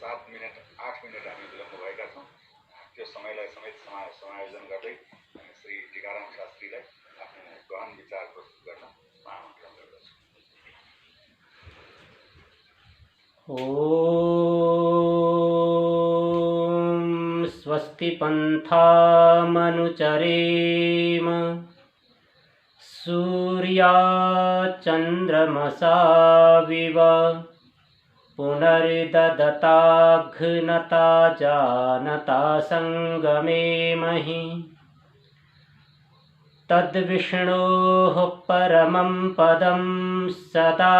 7 minute 8 minute हामी विलम्ब भएका छौँ। त्यो समयलाई समेत समायोजन गर्दै श्री टीकाराम शास्त्रीलाई आफ्नो गहन विचार प्रस्तुत गर्न म आमन्त्रण गर्दछु। ओम स्वस्ति पन्थामनुचरेम सूर्या चन्द्रमसा विव पुनर्ददताघ्नता जानता संगमे महि तद्विष्णोः परमं पदं सदा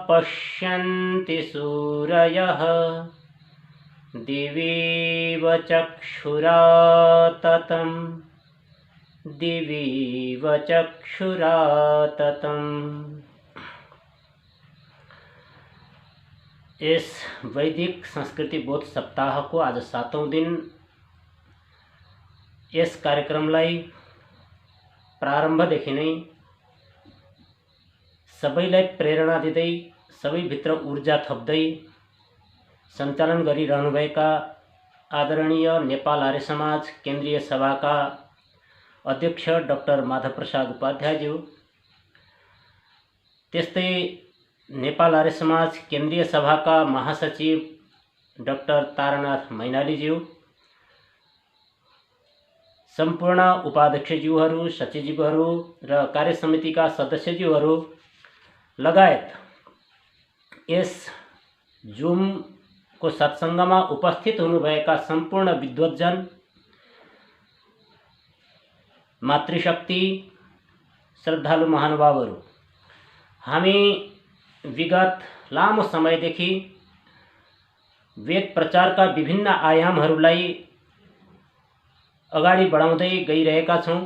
पश्यन्ति सूरयः दिवीव चक्षुराततं दिवीव चक्षुराततम्। इस वैदिक संस्कृति बोध सप्ताह को आज 7औं दिन यस कार्यक्रमलाई प्रारम्भदेखि नै सबैलाई प्रेरणा दिँदै सबैभित्र ऊर्जा थप्दै सञ्चालन गरिरहनुभएका आदरणीय नेपाल आर्य समाज केन्द्रीय सभाका अध्यक्ष डाक्टर माधव प्रसाद उपाध्यायज्यू, त्यस्तै नेपाल आर्य समाज केन्द्रीय सभाका महासचिव डाक्टर तारानाथ मैनालीज्यू, सम्पूर्ण उपाध्यक्षज्यूहरू, सचिवज्यूहरू र कार्यसमितिका सदस्यज्यूहरू लगायत यस जुमको सत्सङ्गमा उपस्थित हुनुभएका सम्पूर्ण विद्वज्जन, मातृशक्ति, श्रद्धालु महानुभावहरू, हामी विगत लामो समयदेखि वेद प्रचारका विभिन्न आयामहरूलाई अगाडि बढाउँदै गइरहेका छौँ।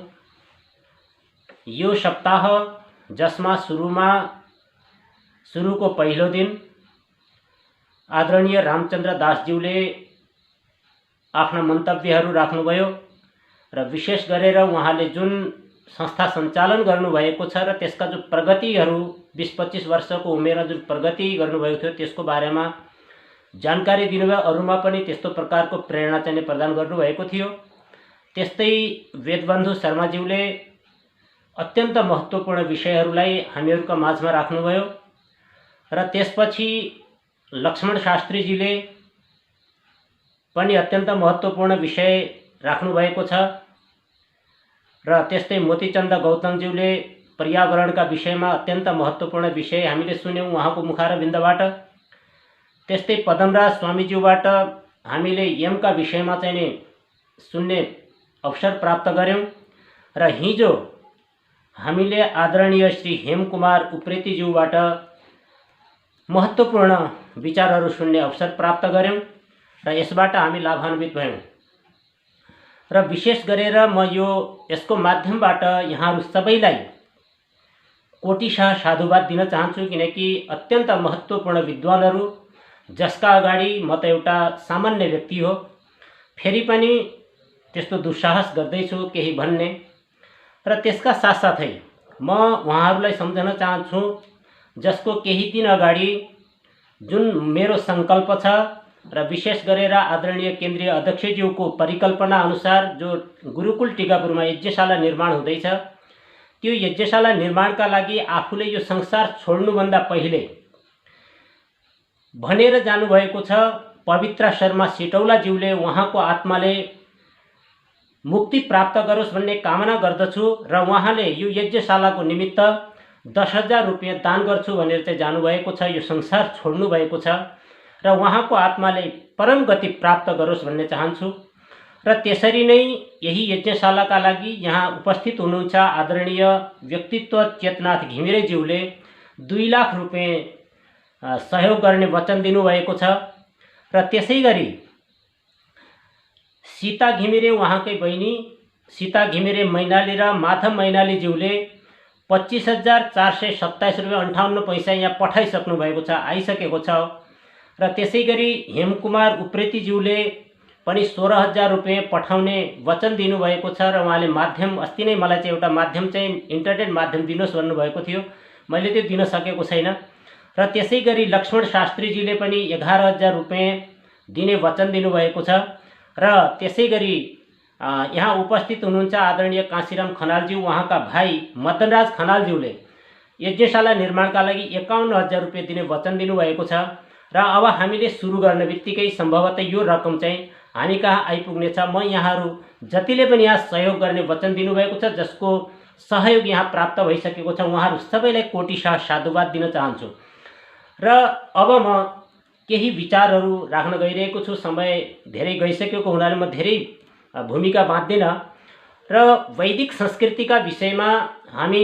यो सप्ताह जसमा सुरुको पहिलो दिन आदरणीय रामचन्द्र दासज्यूले आफ्ना मन्तव्यहरू राख्नुभयो र विशेष गरेर उहाँले जुन संस्था सञ्चालन गर्नुभएको छ र त्यसका जो प्रगतिहरू 20-25 वर्षको उमेरमा जुन प्रगति गर्नुभएको थियो त्यसको बारेमा जानकारी दिनुभयो। अरूमा पनि त्यस्तो प्रकारको प्रेरणा चाहिँ प्रदान गर्नुभएको थियो। त्यस्तै वेदबन्धु शर्माज्यूले अत्यन्त महत्त्वपूर्ण विषयहरूलाई हामीहरूका माझमा राख्नुभयो र त्यसपछि लक्ष्मण शास्त्रीजीले पनि अत्यन्त महत्त्वपूर्ण विषय राख्नुभएको छ र त्यस्तै मोतीचन्द गौतमज्यूले पर्यावरणका विषयमा अत्यन्त महत्त्वपूर्ण विषय हामीले सुन्यौँ उहाँको मुखारविन्दबाट। त्यस्तै पदमराज स्वामीज्यूबाट हामीले यमका विषयमा चाहिँ सुन्ने अवसर प्राप्त गऱ्यौँ र हिजो हामीले आदरणीय श्री हेमकुमार उप्रेतीज्यूबाट महत्त्वपूर्ण विचारहरू सुन्ने अवसर प्राप्त गऱ्यौँ र यसबाट हामी लाभान्वित भयौँ। र विशेष गरेर म यसको माध्यमबाट यहाँहरू सबैलाई कोटिशाह साधुवाद दिन चाहन्छु, किनकि अत्यन्त महत्त्वपूर्ण विद्वानहरू जसका अगाडि म त एउटा सामान्य व्यक्ति हो, फेरि पनि त्यस्तो दुस्साहस गर्दैछु केही भन्ने। र त्यसका साथसाथै म उहाँहरूलाई सम्झन चाहन्छु जसको केही दिन अगाडि जुन मेरो सङ्कल्प छ र विशेष गरेर आदरणीय केन्द्रीय अध्यक्षज्यूको परिकल्पना अनुसार जो गुरुकुल टिकापुरमा यज्ञशाला निर्माण हुँदैछ, त्यो यज्ञशाला निर्माणका लागि आफूले यो संसार छोड्नुभन्दा पहिले भनेर जानुभएको छ पवित्र शर्मा सिटौलाज्यूले उहाँको आत्माले मुक्ति प्राप्त गरोस् भन्ने कामना गर्दछु र उहाँले यो यज्ञशालाको निमित्त 10,000 रुपियाँ दान गर्छु भनेर चाहिँ जानुभएको छ। यो संसार छोड्नु भएको छ र उहाँको आत्माले परम गति प्राप्त गरोस् भन्ने चाहन्छु। र त्यसरी नै यही यज्ञशालाका लागि यहाँ उपस्थित हुनुहुन्छ आदरणीय व्यक्तित्व चेतनाथ घिमिरेज्यूले 2 लाख रुपियाँ सहयोग गर्ने वचन दिनुभएको छ। र त्यसै गरी सीता घिमिरे, उहाँकै बहिनी सीता घिमिरे मैनाली र माधव मैनालीज्यूले 25,427 रुपियाँ 58 पैसा यहाँ पठाइसक्नु भएको छ, आइसकेको छ। र त्यसै गरी हेमकुमार उप्रेतीज्यूले पनि 16,000 रुपियाँ पठाउने वचन दिनुभएको छ र उहाँले माध्यम अस्ति नै मलाई चाहिँ एउटा माध्यम चाहिँ इन्टरनेट माध्यम दिनुहोस् भन्नुभएको थियो, मैले त्यो दिन सकेको छैन। र त्यसै गरी लक्ष्मण शास्त्रीजीले पनि 11,000 रुपियाँ दिने वचन दिनुभएको छ। र त्यसै गरी यहाँ उपस्थित हुनुहुन्छ आदरणीय काशीराम खनालज्यू, उहाँका भाइ मदनराज खनालज्यूले यज्ञशाला निर्माणका लागि 51,000 रुपियाँ दिने वचन दिनुभएको छ। र अब हामीले सुरु गर्ने बित्तिकै सम्भवतः यो रकम चाहिँ हामी कहाँ आइपुग्नेछ। म यहाँहरू जतिले पनि यहाँ सहयोग गर्ने वचन दिनुभएको छ, जसको सहयोग यहाँ प्राप्त भइसकेको छ, उहाँहरू सबैलाई कोटिशाह साधुवाद दिन चाहन्छु। र अब म केही विचारहरू राख्न गइरहेको छु। समय धेरै गइसकेको हुनाले म धेरै भूमिका बाँध्दिनँ। र वैदिक संस्कृतिका विषयमा हामी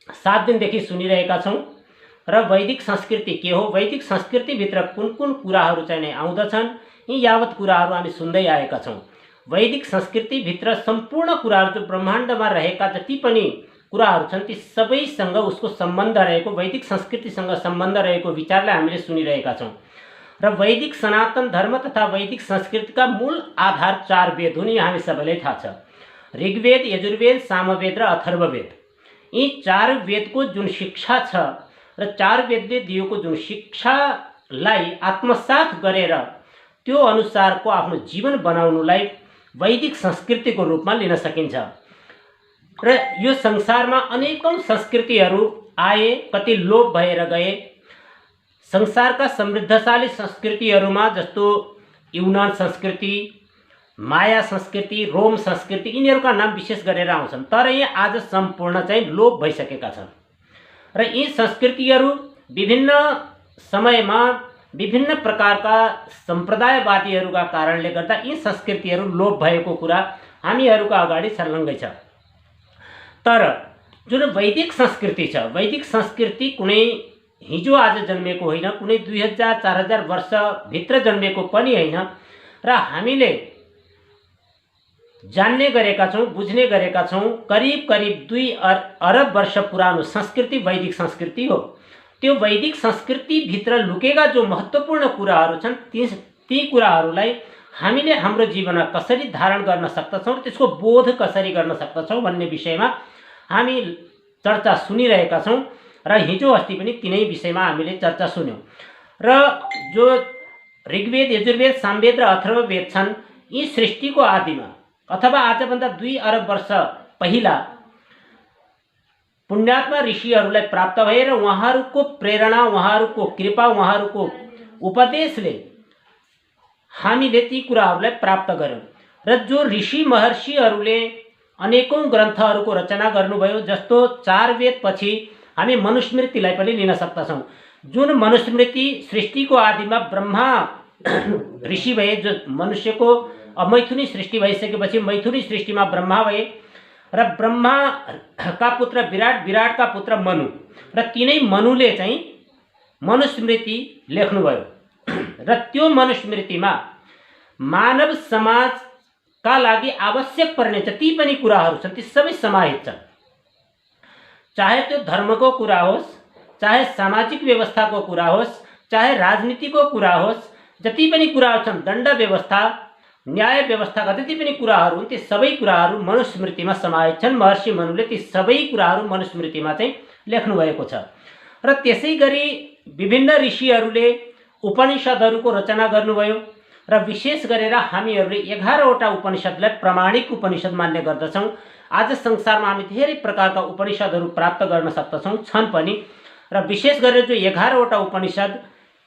7 दिनदेखि सुनिरहेका छौँ। र वैदिक संस्कृति के हो, वैदिक संस्कृतिभित्र कुन कुन कुराहरू चाहिँ आउँदछन्, यी यावत कुराहरू हामी सुन्दै आएका छौँ। वैदिक संस्कृतिभित्र सम्पूर्ण कुराहरू जो ब्रह्माण्डमा रहेका जति पनि कुराहरू छन् ती सबैसँग उसको सम्बन्ध रहेको, वैदिक संस्कृतिसँग सम्बन्ध रहेको विचारलाई हामीले सुनिरहेका छौँ। र वैदिक सनातन धर्म तथा वैदिक संस्कृतिका मूल आधार 4 वेद हुन्, हामी सबैलाई थाहा छ। ऋग्वेद, यजुर्वेद, सामवेद र अथर्ववेद। यी 4 वेदको जुन शिक्षा छ र 4 वेदले दिएको जुन शिक्षालाई आत्मसात गरेर त्यो अनुसारको आफ्नो जीवन बनाउनुलाई वैदिक संस्कृतिको रूपमा लिन सकिन्छ। र यो संसारमा अनेकौं संस्कृतिहरू आए, कति लोप भएर गए। संसारका समृद्धशाली संस्कृतिहरूमा जस्तो युनान संस्कृति, माया संस्कृति, रोम संस्कृति, यिनीहरूका नाम विशेष गरेर आउँछन्। तर यी आज सम्पूर्ण चाहिँ लोप भइसकेका छन्। र यी संस्कृतिहरू विभिन्न समयमा विभिन्न प्रकारका सम्प्रदायवादीहरूका कारणले गर्दा यी संस्कृतिहरू लोप भएको कुरा हामीहरूका अगाडि छर्लङ्गै छ। तर जुन वैदिक संस्कृति छ, वैदिक संस्कृति कुनै हिजो आज जन्मेको होइन, कुनै 2000-4000 वर्षभित्र जन्मेको पनि होइन। र हामीले जान्ने गरेका छौँ, बुझ्ने गरेका छौँ, करिब करिब 2 अरब वर्ष पुरानो संस्कृति वैदिक संस्कृति हो। त्यो वैदिक संस्कृतिभित्र लुकेका जो महत्त्वपूर्ण कुराहरू छन् ती कुराहरूलाई हामीले हाम्रो जीवनमा कसरी धारण गर्न सक्दछौँ, त्यसको बोध कसरी गर्न सक्दछौँ भन्ने विषयमा हामी चर्चा सुनिरहेका छौँ। र हिजो अस्ति पनि तिनै विषयमा हामीले चर्चा सुन्यौँ। र जो ऋग्वेद, यजुर्वेद, सामवेद र अथर्ववेद छन्, यी सृष्टिको आदिमा अथवा आजभन्दा 2 अरब वर्ष पहिला पुण्यात्मा ऋषिहरूलाई प्राप्त भएर उहाँहरूको प्रेरणा, उहाँहरूको कृपा, उहाँहरूको उपदेशले हामीले ती कुराहरूलाई प्राप्त गर्यौँ। र जो ऋषि महर्षिहरूले अनेकौं ग्रन्थहरूको रचना गर्नुभयो, जस्तो 4 वेद पछि हामी मनुस्मृतिलाई पनि लिन सक्दछौँ। जुन मनुस्मृति सृष्टिको आदिमा ब्रह्मा ऋषि भए, जो मनुष्यको मैथुनी सृष्टि भइसकेपछि मैथुनी सृष्टिमा ब्रह्मा भए र ब्रह्माका पुत्र विराट, विराटका पुत्र मनु, र तिनै मनुले चाहिँ मनुस्मृति लेख्नुभयो। र त्यो मनुस्मृतिमा मानव समाजका लागि आवश्यक पर्ने जति पनि कुराहरू छन् ती सबै समाहित छन्। चाहे त्यो धर्मको कुरा होस्, चाहे सामाजिक व्यवस्थाको कुरा होस्, चाहे राजनीतिको कुरा होस्, जति पनि कुराहरू छन्, दण्ड व्यवस्था, न्याय व्यवस्थाका जति पनि कुराहरू हुन् ती सबै कुराहरू मनुस्मृतिमा समाहित छन्। महर्षि मनुले ती सबै कुराहरू मनुस्मृतिमा चाहिँ लेख्नु भएको छ। र त्यसै गरी विभिन्न ऋषिहरूले उपनिषदहरूको रचना गर्नुभयो। र विशेष गरेर हामीहरूले 11वटा उपनिषदलाई प्रामाणिक उपनिषद मान्ने गर्दछौँ। आज संसारमा हामी धेरै प्रकारका उपनिषदहरू प्राप्त गर्न सक्दछौँ, छन् पनि। र विशेष गरेर जो 11वटा उपनिषद,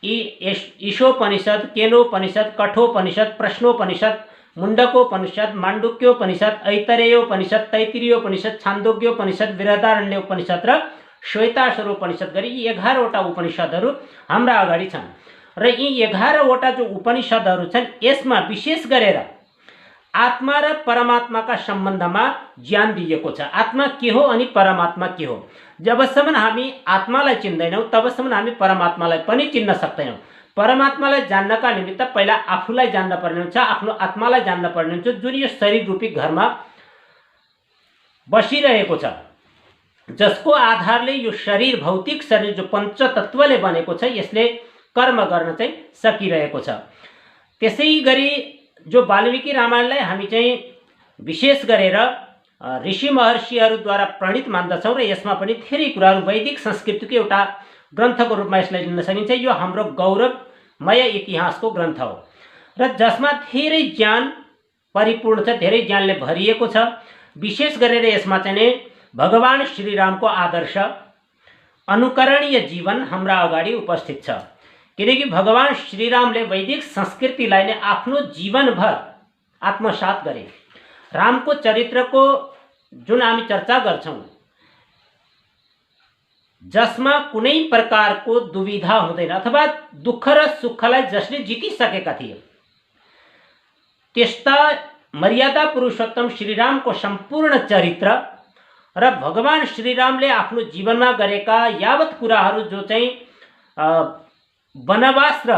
ईशोपनिषद, केनोपनिषद, कठोपनिषद, प्रश्नोपनिषद, मुण्डकोपनिषद, माण्डुक्योपनिषद, ऐतरेयोपनिषद, तैत्तिरीयोपनिषद, छान्दोग्योपनिषद, बृहदारण्योपनिषद र श्वेताश्वरोपनिषद गरी यी 11वटा उपनिषदहरू हाम्रा अगाडि छन्। र यी 11वटा जो उपनिषदहरू छन् यसमा विशेष गरेर आत्मा र परमात्माका सम्बन्धमा ज्ञान दिएको छ। आत्मा के हो अनि परमात्मा के हो। जबसम्म हामी आत्मालाई चिन्दैनौँ तबसम्म हामी परमात्मालाई पनि चिन्न सक्दैनौँ। परमात्मालाई जान्नका निमित्त पहिला आफूलाई जान्न पर्ने हुन्छ, आफ्नो आत्मालाई जान्न पर्ने हुन्छ, जुन यो शरीर रूपी घरमा बसिरहेको छ, जसको आधारले यो शरीर, भौतिक शरीर जो पञ्चतत्वले बनेको छ, यसले कर्म गर्न चाहिँ सकिरहेको छ। त्यसै गरी जो वाल्मीकि रामायणलाई हामी चाहिँ विशेष गरेर ऋषि महर्षिहरूद्वारा प्रणीत मान्दछौँ र यसमा पनि धेरै कुराहरू वैदिक संस्कृतिको एउटा ग्रन्थको रूपमा यसलाई लिन सकिन्छ। यो हाम्रो गौरवमय इतिहासको ग्रन्थ हो। र जसमा धेरै ज्ञान परिपूर्ण छ, धेरै ज्ञानले भरिएको छ। विशेष गरेर यसमा चाहिँ नि भगवान श्रीरामको आदर्श अनुकरणीय जीवन हाम्रा अगाडि उपस्थित छ। किनकि भगवान श्रीरामले वैदिक संस्कृतिलाई नै आफ्नो जीवनभर आत्मसात गरे। रामको चरित्रको जुन हामी चर्चा गर्छौं, जसमा कुनै प्रकारको दुविधा हुँदैन अथवा दुःख र सुखलाई जसले जितिसकेका थिए, त्यस्ता मर्यादा पुरुषोत्तम श्रीरामको सम्पूर्ण चरित्र र भगवान श्रीरामले आफ्नो जीवनमा गरेका यावत कुराहरू जो चाहिँ वनवास र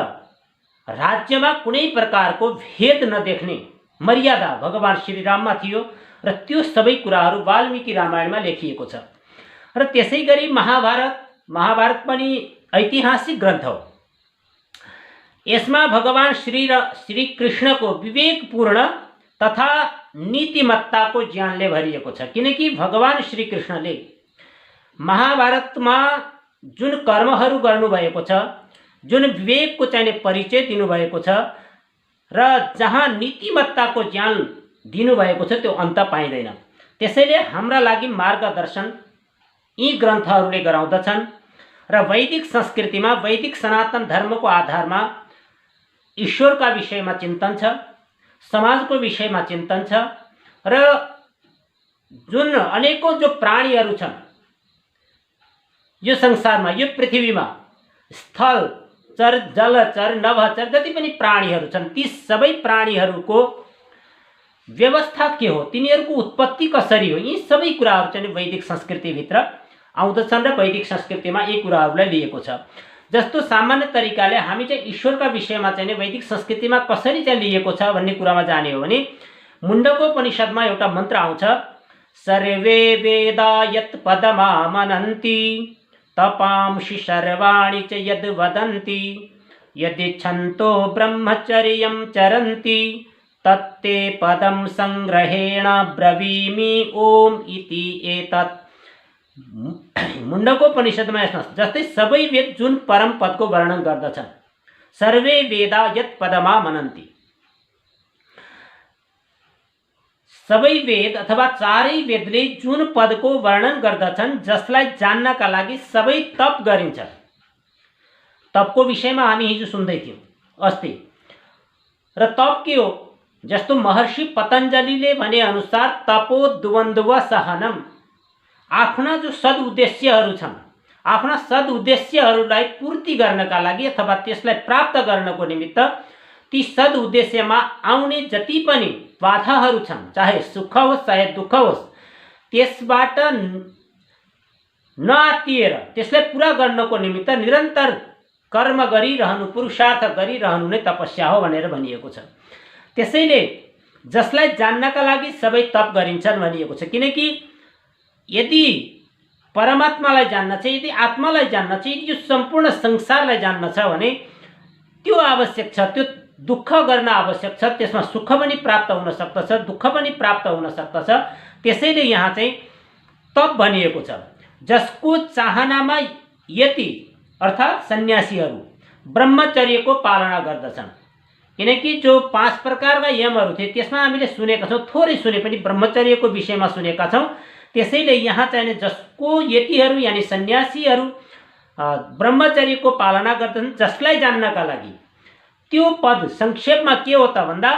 राज्यमा कुनै प्रकारको भेद नदेख्ने मर्यादा भगवान श्रीराममा थियो र त्यो सबै कुराहरू वाल्मीकि रामायणमा लेखिएको छ। र त्यसै गरी महाभारत पनि ऐतिहासिक ग्रन्थ हो। यसमा भगवान श्री कृष्णको विवेकपूर्ण तथा नीतिमत्ताको ज्ञानले भरिएको छ। किनकि भगवान श्री कृष्णले महाभारतमा जुन कर्महरू गर्नुभएको छ, जुन विवेकको चाहिने परिचय दिनुभएको छ र जहाँ नीतिमत्ताको ज्ञान दिनुभएको छ, त्यो अन्त पाइँदैन। त्यसैले हाम्रा लागि मार्गदर्शन यी ग्रन्थहरूले गराउँदछन् र वैदिक संस्कृतिमा वैदिक सनातन धर्मको आधारमा ईश्वरका विषयमा चिन्तन छ, समाजको विषयमा चिन्तन छ र जुन अनेकौं जो प्राणीहरू छन् यो संसारमा, यो पृथ्वीमा, स्थल चर, जलचर, नभचर जति पनि प्राणीहरू छन्, ती सबै प्राणीहरूको व्यवस्था के हो, तिनीहरूको उत्पत्ति कसरी हो, यी सबै कुराहरू चाहिँ वैदिक संस्कृतिभित्र आउँदछन् र वैदिक संस्कृतिमा यी कुराहरूलाई लिएको छ। जस्तो सामान्य तरिकाले हामी चाहिँ ईश्वरका विषयमा चाहिँ वैदिक संस्कृतिमा कसरी चाहिँ लिएको छ भन्ने कुरामा जाने हो भने मुण्डकोपनिषदमा एउटा मन्त्र आउँछ, सर्वे वेदा यत् पदमामनन्ति तपांसि सर्वाणि च यद् वदन्ति यदिच्छन्तो ब्रह्मचर्यं चरन्ति तत्ते पदं संग्रहेण ब्रवीमि ओम इति एतत्। मुण्डकोपनिषदमा यसमा जस्तै सबै वेद जुन परम पदको वर्णन गर्दछन्, सर्वे वेदा यत् पदमा मनन्ति, सबै वेद अथवा चारै वेदले जुन पदको वर्णन गर्दछन्, जसलाई जान्नका लागि सबै तप गरिन्छ। तपको विषयमा हामी हिजो सुन्दै थियौं अस्ति। र तप के हो? जस्तो महर्षि पतञ्जलिले भने अनुसार तपो द्वन्द्व सहनम, आफ्ना जो सद उद्देश्यहरू छन्, आफ्ना सद उद्देश्यहरूलाई पूर्ति गर्नका लागि अथवा त्यसलाई प्राप्त गर्नको निमित्त ती सद उद्देश्यमा आउने जति पनि बाधाहरू छन्, चाहे सुख होस् चाहे दुःख होस्, त्यसबाट नआत्तिएर त्यसलाई पूरा गर्नको निमित्त निरन्तर कर्म गरिरहनु, पुरुषार्थ गरिरहनु नै तपस्या हो भनेर भनिएको छ। त्यसैले जसलाई जान्नका लागि सबै तप गरिन्छन् भनिएको छ। किनकि यदि परमात्मालाई जान्न छ, यदि आत्मालाई जान्न छ, यदि यो सम्पूर्ण संसारलाई जान्न छ भने त्यो आवश्यक छ, त्यो दुःख गर्न आवश्यक छ, त्यसमा सुख पनि प्राप्त हुन सक्दछ, दुःख पनि प्राप्त हुन सक्दछ। त्यसैले यहाँ चाहिँ तप भनिएको छ, जसको चाहनामा यति अर्थात् सन्यासीहरू ब्रह्मचर्यको पालना गर्दछन्। किनकि जो 5 प्रकारका यमहरू थिए त्यसमा हामीले सुनेका छौँ, थोरै सुने पनि ब्रह्मचर्यको विषयमा सुनेका छौँ। त्यसैले यहाँ चाहिँ जसको यतिहरू यानी सन्यासीहरू ब्रह्मचर्यको पालना गर्दछन्, जसलाई जान्नका लागि त्यो पद संक्षेपमा के हो त भन्दा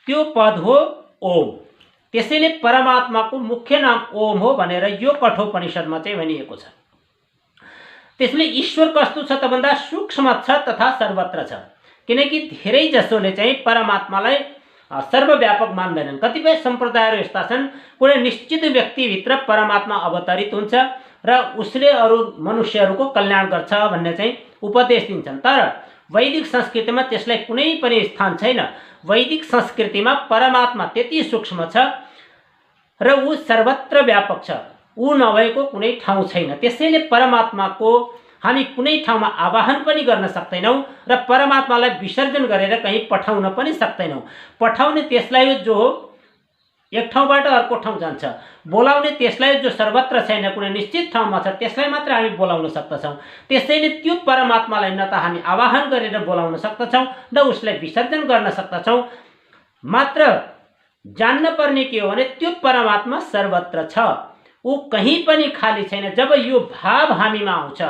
त्यो पद हो ओम। त्यसैले परमात्माको मुख्य नाम ओम हो भनेर यो कठोपनिषदमा चाहिँ भनिएको छ। त्यसले ईश्वर कस्तो छ त भन्दा सूक्ष्म छ तथा सर्वत्र छ। किनकि धेरै जसोले चाहिँ परमात्मालाई सर्वव्यापक मान्दैनन्। कतिपय सम्प्रदायहरू यस्ता छन्, कुनै निश्चित व्यक्तिभित्र परमात्मा अवतरित हुन्छ र उसले अरू मनुष्यहरूको कल्याण गर्छ भन्ने चाहिँ उपदेश दिन्छन्। तर वैदिक संस्कृतिमा त्यसलाई कुनै पनि स्थान छैन। वैदिक संस्कृतिमा परमात्मा त्यति सूक्ष्म छ र ऊ सर्वत्र व्यापक छ, ऊ नभएको कुनै ठाउँ छैन। त्यसैले परमात्माको हामी कुनै ठाउँमा आवाहन पनि गर्न सक्दैनौँ र परमात्मालाई विसर्जन गरेर कहीँ पठाउन पनि सक्दैनौँ। पठाउने त्यसलाई जो हो एक ठाउँबाट अर्को ठाउँ जान्छ। बोलाउने त्यसलाई जो सर्वत्र छैन, कुनै निश्चित ठाउँमा छ, त्यसलाई मात्र हामी बोलाउन सक्दछौँ। त्यसैले त्यो परमात्मालाई न त हामी आवाहन गरेर बोलाउन सक्दछौँ, न उसलाई विसर्जन गर्न सक्दछौँ। मात्र जान्न पर्ने के हो भने त्यो परमात्मा सर्वत्र छ, ऊ कहीँ पनि खाली छैन। जब यो भाव हामीमा आउँछ,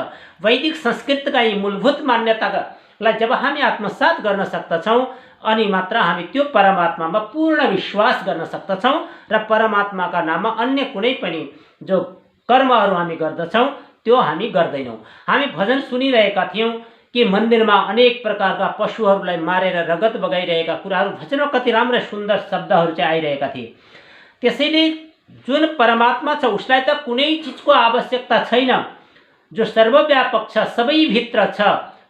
वैदिक संस्कृतिका यी मूलभूत मान्यतालाई जब हामी आत्मसात गर्न सक्दछौँ, अनि मात्र हामी त्यो परमात्मामा पूर्ण विश्वास गर्न सक्दछौँ र परमात्माका नाममा अन्य कुनै पनि जो कर्महरू हामी गर्दछौँ त्यो हामी गर्दैनौँ। हामी भजन सुनिरहेका थियौँ कि मन्दिरमा अनेक प्रकारका पशुहरूलाई मारेर रगत बगाइरहेका कुराहरू भजनमा कति राम्रा सुन्दर शब्दहरू चाहिँ आइरहेका थिए। त्यसैले जुन परमात्मा छ उसलाई त कुनै चिजको आवश्यकता छैन, जो सर्वव्यापक छ, सबैभित्र छ,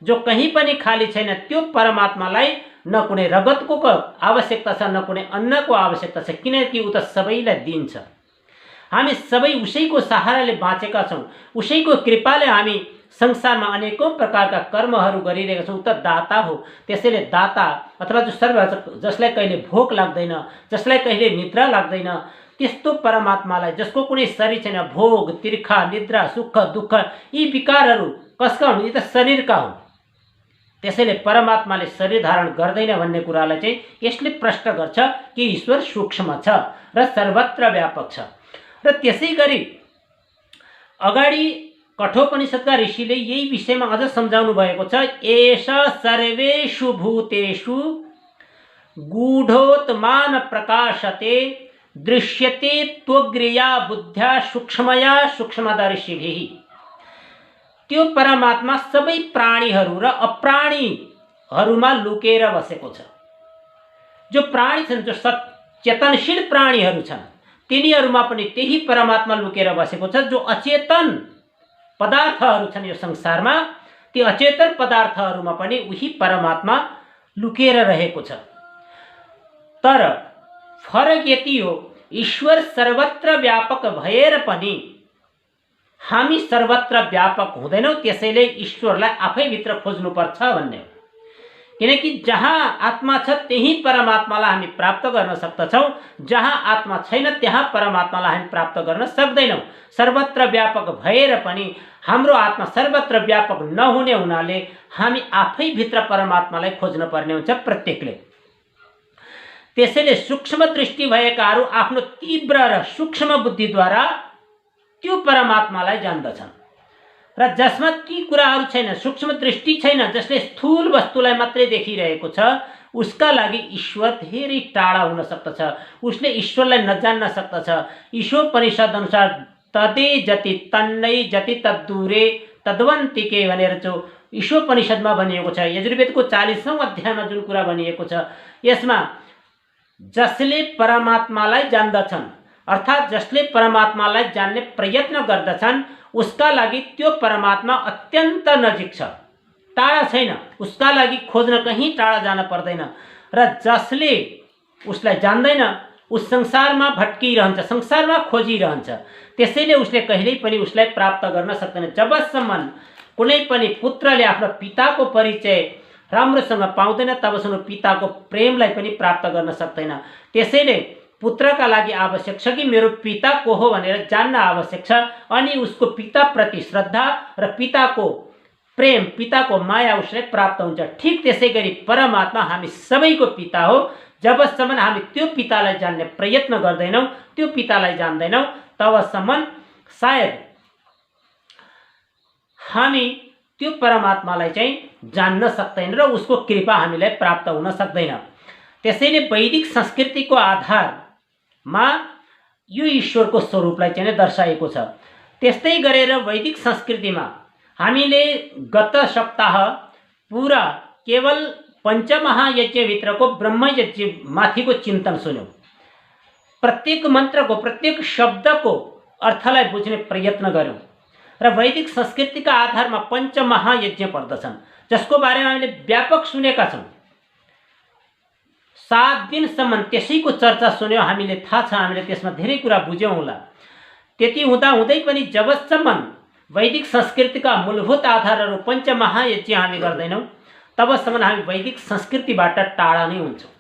जो कहीँ पनि खाली छैन। त्यो परमात्मालाई न कुनै रगतको आवश्यकता छ, न कुनै अन्नको आवश्यकता छ, किनकि ऊ त सबैलाई दिन्छ। हामी सबै उसैको सहाराले बाँचेका छौँ, उसैको कृपाले हामी संसारमा अनेकौं प्रकारका कर्महरू गरिरहेका छौँ। त दाता हो। त्यसैले दाता अथवा जो सर्व जसलाई कहिले भोक लाग्दैन, जसलाई कहिले निद्रा लाग्दैन, त्यस्तो परमात्मालाई जसको कुनै शरीर छैन, भोग, तिर्खा, निद्रा, सुख, दुःख यी विकारहरू कसका हुन्? यी त शरीरका हुन्। त्यसैले परमात्माले शरीर धारण गर्दैन भन्ने कुरालाई चाहिँ यसले प्रश्न गर्छ कि ईश्वर सूक्ष्म छ र सर्वत्र व्यापक छ। र त्यसै गरी अगाडि कठोपनिषदका ऋषिले यही विषयमा अझ सम्झाउनु भएको छ। एष सर्वेषु भूतेषु गूढोत्मान प्रकाशते दृश्यते त्वग्रिया बुद्ध्या सूक्ष्मया सूक्ष्मदर्शिभिः। त्यो परमात्मा सबै प्राणीहरू र अप्राणीहरूमा लुकेर बसेको छ। जो प्राणी छन्, जो चेतनशील प्राणीहरू छन्, तिनीहरूमा पनि त्यही परमात्मा लुकेर बसेको छ। जो अचेतन पदार्थहरू छन् यो संसारमा, ती अचेतन पदार्थहरूमा पनि उही परमात्मा लुकेर रहेको छ। तर फरक यति हो, ईश्वर सर्वत्र व्यापक भएर पनि हामी सर्वत्र व्यापक हुँदैनौँ। त्यसैले ईश्वरलाई आफैभित्र खोज्नुपर्छ भन्ने हो। किनकि जहाँ आत्मा छ त्यही परमात्मालाई हामी प्राप्त गर्न सक्दछौँ, जहाँ आत्मा छैन त्यहाँ परमात्मालाई हामी प्राप्त गर्न सक्दैनौँ। सर्वत्र व्यापक भएर पनि हाम्रो आत्मा सर्वत्र व्यापक नहुने हुनाले हामी आफैभित्र परमात्मालाई खोज्न पर्ने हुन्छ प्रत्येकले। त्यसैले सूक्ष्म दृष्टि भएकाहरू आफ्नो तीव्र र सूक्ष्म बुद्धिद्वारा त्यो परमात्मालाई जान्दछन्। र जसमा ती कुराहरू छैन, सूक्ष्म दृष्टि छैन, जसले स्थूल वस्तुलाई मात्रै देखिरहेको छ, उसका लागि ईश्वर धेरै टाढा हुन सक्दछ। उसले ईश्वरलाई नजान्न सक्दछ। ईशोपनिषद अनुसार तदे जति तन्नै जति तद्दूरे तद्वन्तिके भनेर जो ईशोपनिषदमा भनिएको छ, यजुर्वेदको 40औं अध्यायमा जुन कुरा भनिएको छ, यसमा जसले परमात्मालाई जान्दछन् अर्थात् जसले परमात्मालाई जान्ने प्रयत्न गर्दछन्, उसका लागि त्यो परमात्मा अत्यन्त नजिक छ, टाढा छैन। उसका लागि खोज्न कहीँ टाढा जान पर्दैन। र जसले उसलाई जान्दैन उस संसारमा भट्किरहन्छ, संसारमा खोजिरहन्छ। त्यसैले उसले कहिल्यै पनि उसलाई प्राप्त गर्न सक्दैन। जबसम्म कुनै पनि पुत्रले आफ्नो पिताको परिचय राम्रोसँग पाउँदैन, तबसम्म पिताको प्रेमलाई पनि प्राप्त गर्न सक्दैन। त्यसैले पुत्रका लागि आवश्यक छ कि मेरो पिता को हो भनेर जान्न आवश्यक छ, अनि उसको पिताप्रति श्रद्धा र पिताको प्रेम, पिताको माया उसलाई प्राप्त हुन्छ। ठीक त्यसै गरी परमात्मा हामी सबैको पिता हो। जबसम्म हामी त्यो पितालाई जान्ने प्रयत्न गर्दैनौँ, त्यो पितालाई जान्दैनौँ, तबसम्म सायद हामी त्यो परमात्मालाई चाहिँ जान्न सक्दैन र उसको कृपा हामीलाई प्राप्त हुन सक्दैन। त्यसैले वैदिक संस्कृतिको आधारमा यो ईश्वरको स्वरूपलाई चाहिँ दर्शाएको छ। त्यस्तै गरेर वैदिक संस्कृतिमा हामीले गत सप्ताह पुरा केवल पञ्चमहायज्ञभित्रको ब्रह्मयज्ञ माथिको चिन्तन सुन्यौँ। प्रत्येक मन्त्रको, प्रत्येक शब्दको अर्थलाई बुझ्ने प्रयत्न गऱ्यौँ। र वैदिक संस्कृतिका आधारमा पञ्चमहायज्ञ पर्दछन्, जसको बारेमा हामीले व्यापक सुनेका छौँ। 7 दिनसम्म त्यसैको चर्चा सुन्यौँ, हामीले थाहा छ, हामीले त्यसमा धेरै कुरा बुझ्यौँ होला। त्यति हुँदाहुँदै पनि जबसम्म वैदिक संस्कृतिका मूलभूत आधारहरू पञ्चमहायज्ञ हामी गर्दैनौँ, तबसम्म हामी वैदिक संस्कृतिबाट टाढा नै हुन्छौँ।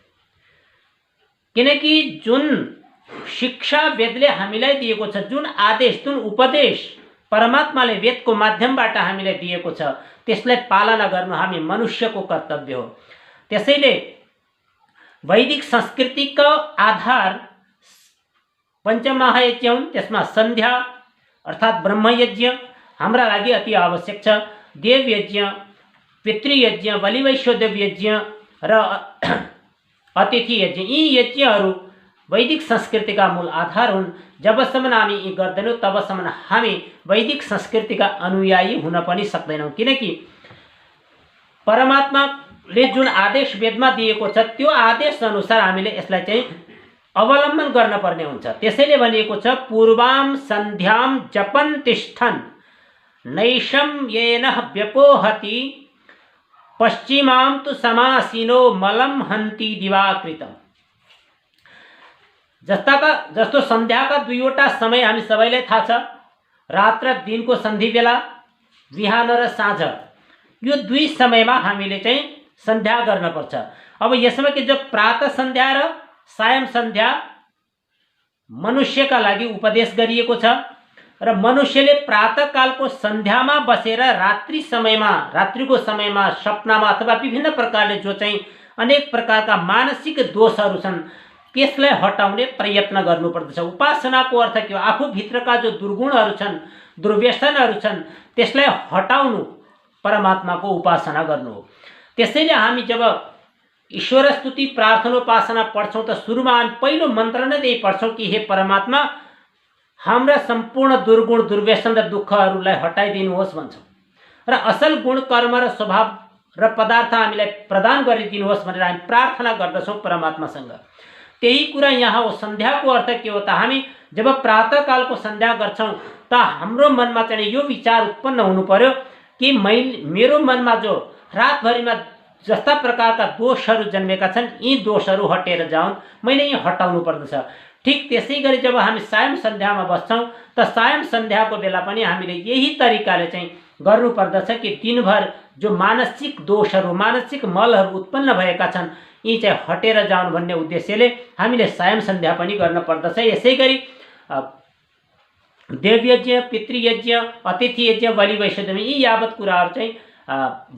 किनकि जुन शिक्षा वेदले हामीलाई दिएको छ, जुन आदेश जुन उपदेश परमात्माले वेदको माध्यमबाट हामीलाई दिएको छ त्यसलाई पालना गर्नु हामी मनुष्यको कर्तव्य हो। त्यसैले वैदिक संस्कृतिको आधार पञ्चमहायज्ञ हुन्। त्यसमा सन्ध्या अर्थात् ब्रह्मयज्ञ हाम्रा लागि अति आवश्यक छ। देवयज्ञ, पितृयज्ञ, बलिवैश्वदेव यज्ञ र अतिथि यज्ञ, यी यज्ञहरू वैदिक संस्कृतिका मूल आधार हुन्। जबसम्म हामी यी गर्दैनौँ तबसम्म हामी वैदिक संस्कृतिका अनुयायी हुन पनि सक्दैनौँ, किनकि परमात्माले जुन आदेश वेदमा दिएको छ त्यो आदेश अनुसार हामीले यसलाई चाहिँ अवलम्बन गर्न पर्ने हुन्छ। त्यसैले भनिएको छ पूर्वाम सन्ध्याम जपन तिष्ठन् नैशम येन व्यपोहति पश्चिमाम तु समासीनो मलम हन्ति दिवाकृतम। जस्तो सन्ध्याका दुईवटा समय हामी सबैलाई थाहा छ, रात र दिनको सन्धि बेला, बिहान र साँझ, यो दुई समयमा हामीले चाहिँ सन्ध्या गर्नुपर्छ। अब यसमा के जो प्रातः सन्ध्या र सायं सन्ध्या मनुष्यका लागि उपदेश गरिएको छ र मनुष्यले प्रातःकालको सन्ध्यामा बसेर रात्रिको समयमा सपनामा अथवा विभिन्न प्रकारले जो चाहिँ अनेक प्रकारका मानसिक दोषहरू छन् त्यसलाई हटाउने प्रयत्न गर्नुपर्दछ। उपासनाको अर्थ के हो? आफूभित्रका जो दुर्गुणहरू छन्, दुर्व्यसनहरू छन् त्यसलाई हटाउनु परमात्माको उपासना गर्नु हो। त्यसैले हामी जब ईश्वर स्तुति प्रार्थनोपासना पढ्छौँ त सुरुमा हामी पहिलो मन्त्र नै त्यही पढ्छौँ कि हे परमात्मा हाम्रा सम्पूर्ण दुर्गुण दुर्व्यसन र दुःखहरूलाई हटाइदिनुहोस् भन्छौँ र असल गुण कर्म र स्वभाव र पदार्थ हामीलाई प्रदान गरिदिनुहोस् भनेर हामी प्रार्थना गर्दछौँ परमात्मासँग। त्यही कुरा यहाँ हो। सन्ध्याको अर्थ के हो त? हामी जब प्रातःकालको सन्ध्या गर्छौँ त हाम्रो मनमा चाहिँ यो विचार उत्पन्न हुनु पर्यो कि मेरो मनमा जो रातभरिमा जस्ता प्रकारका दोषहरू जन्मेका छन् यी दोषहरू हटेर जाउन्, मैले यी हटाउनु पर्दछ। ठिक त्यसै गरी जब हामी सायं सन्ध्यामा बस्छौँ त सायं सन्ध्याको बेला पनि हामीले यही तरिकाले चाहिँ गर्नुपर्दछ कि दिनभर जो मानसिक दोषहरू मानसिक मलहरू उत्पन्न भएका छन् यी चाहिँ हटेर जाउन् भन्ने उद्देश्यले हामीले सायं सन्ध्या पनि गर्न पर्दछ। यसै गरी देवयज्ञ, पितृयज्ञ, अतिथि यज्ञ, बलि वैश्वदेव यी यावत कुराहरू चाहिँ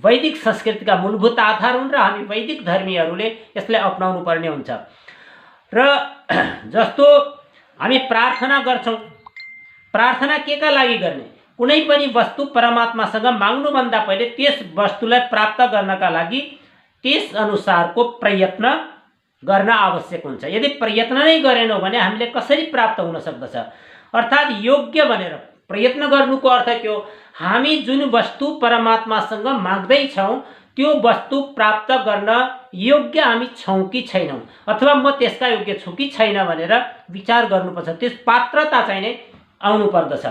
वैदिक संस्कृतिका मूलभूत आधार हुन् र हामी वैदिक धर्मीहरूले यसलाई अपनाउनु पर्ने हुन्छ। र जस्तो हामी प्रार्थना गर्छौँ, प्रार्थना के का लागि गर्ने? कुनै पनि वस्तु परमात्मासँग माग्नुभन्दा पहिले त्यस वस्तुलाई प्राप्त गर्नका लागि त्यस अनुसारको प्रयत्न गर्न आवश्यक हुन्छ। यदि प्रयत्न नै गरेनौँ भने हामीले कसरी प्राप्त हुन सक्दछ? अर्थात् योग्य भनेर प्रयत्न गर्नुको अर्थ के हो? हामी जुन वस्तु परमात्मासँग माग्दैछौँ त्यो वस्तु प्राप्त गर्न योग्य हामी छौँ कि छैनौँ, अथवा म त्यसका योग्य छु कि छैन भनेर विचार गर्नुपर्छ। त्यस पात्रता चाहिँ नै आउनु पर्दछ।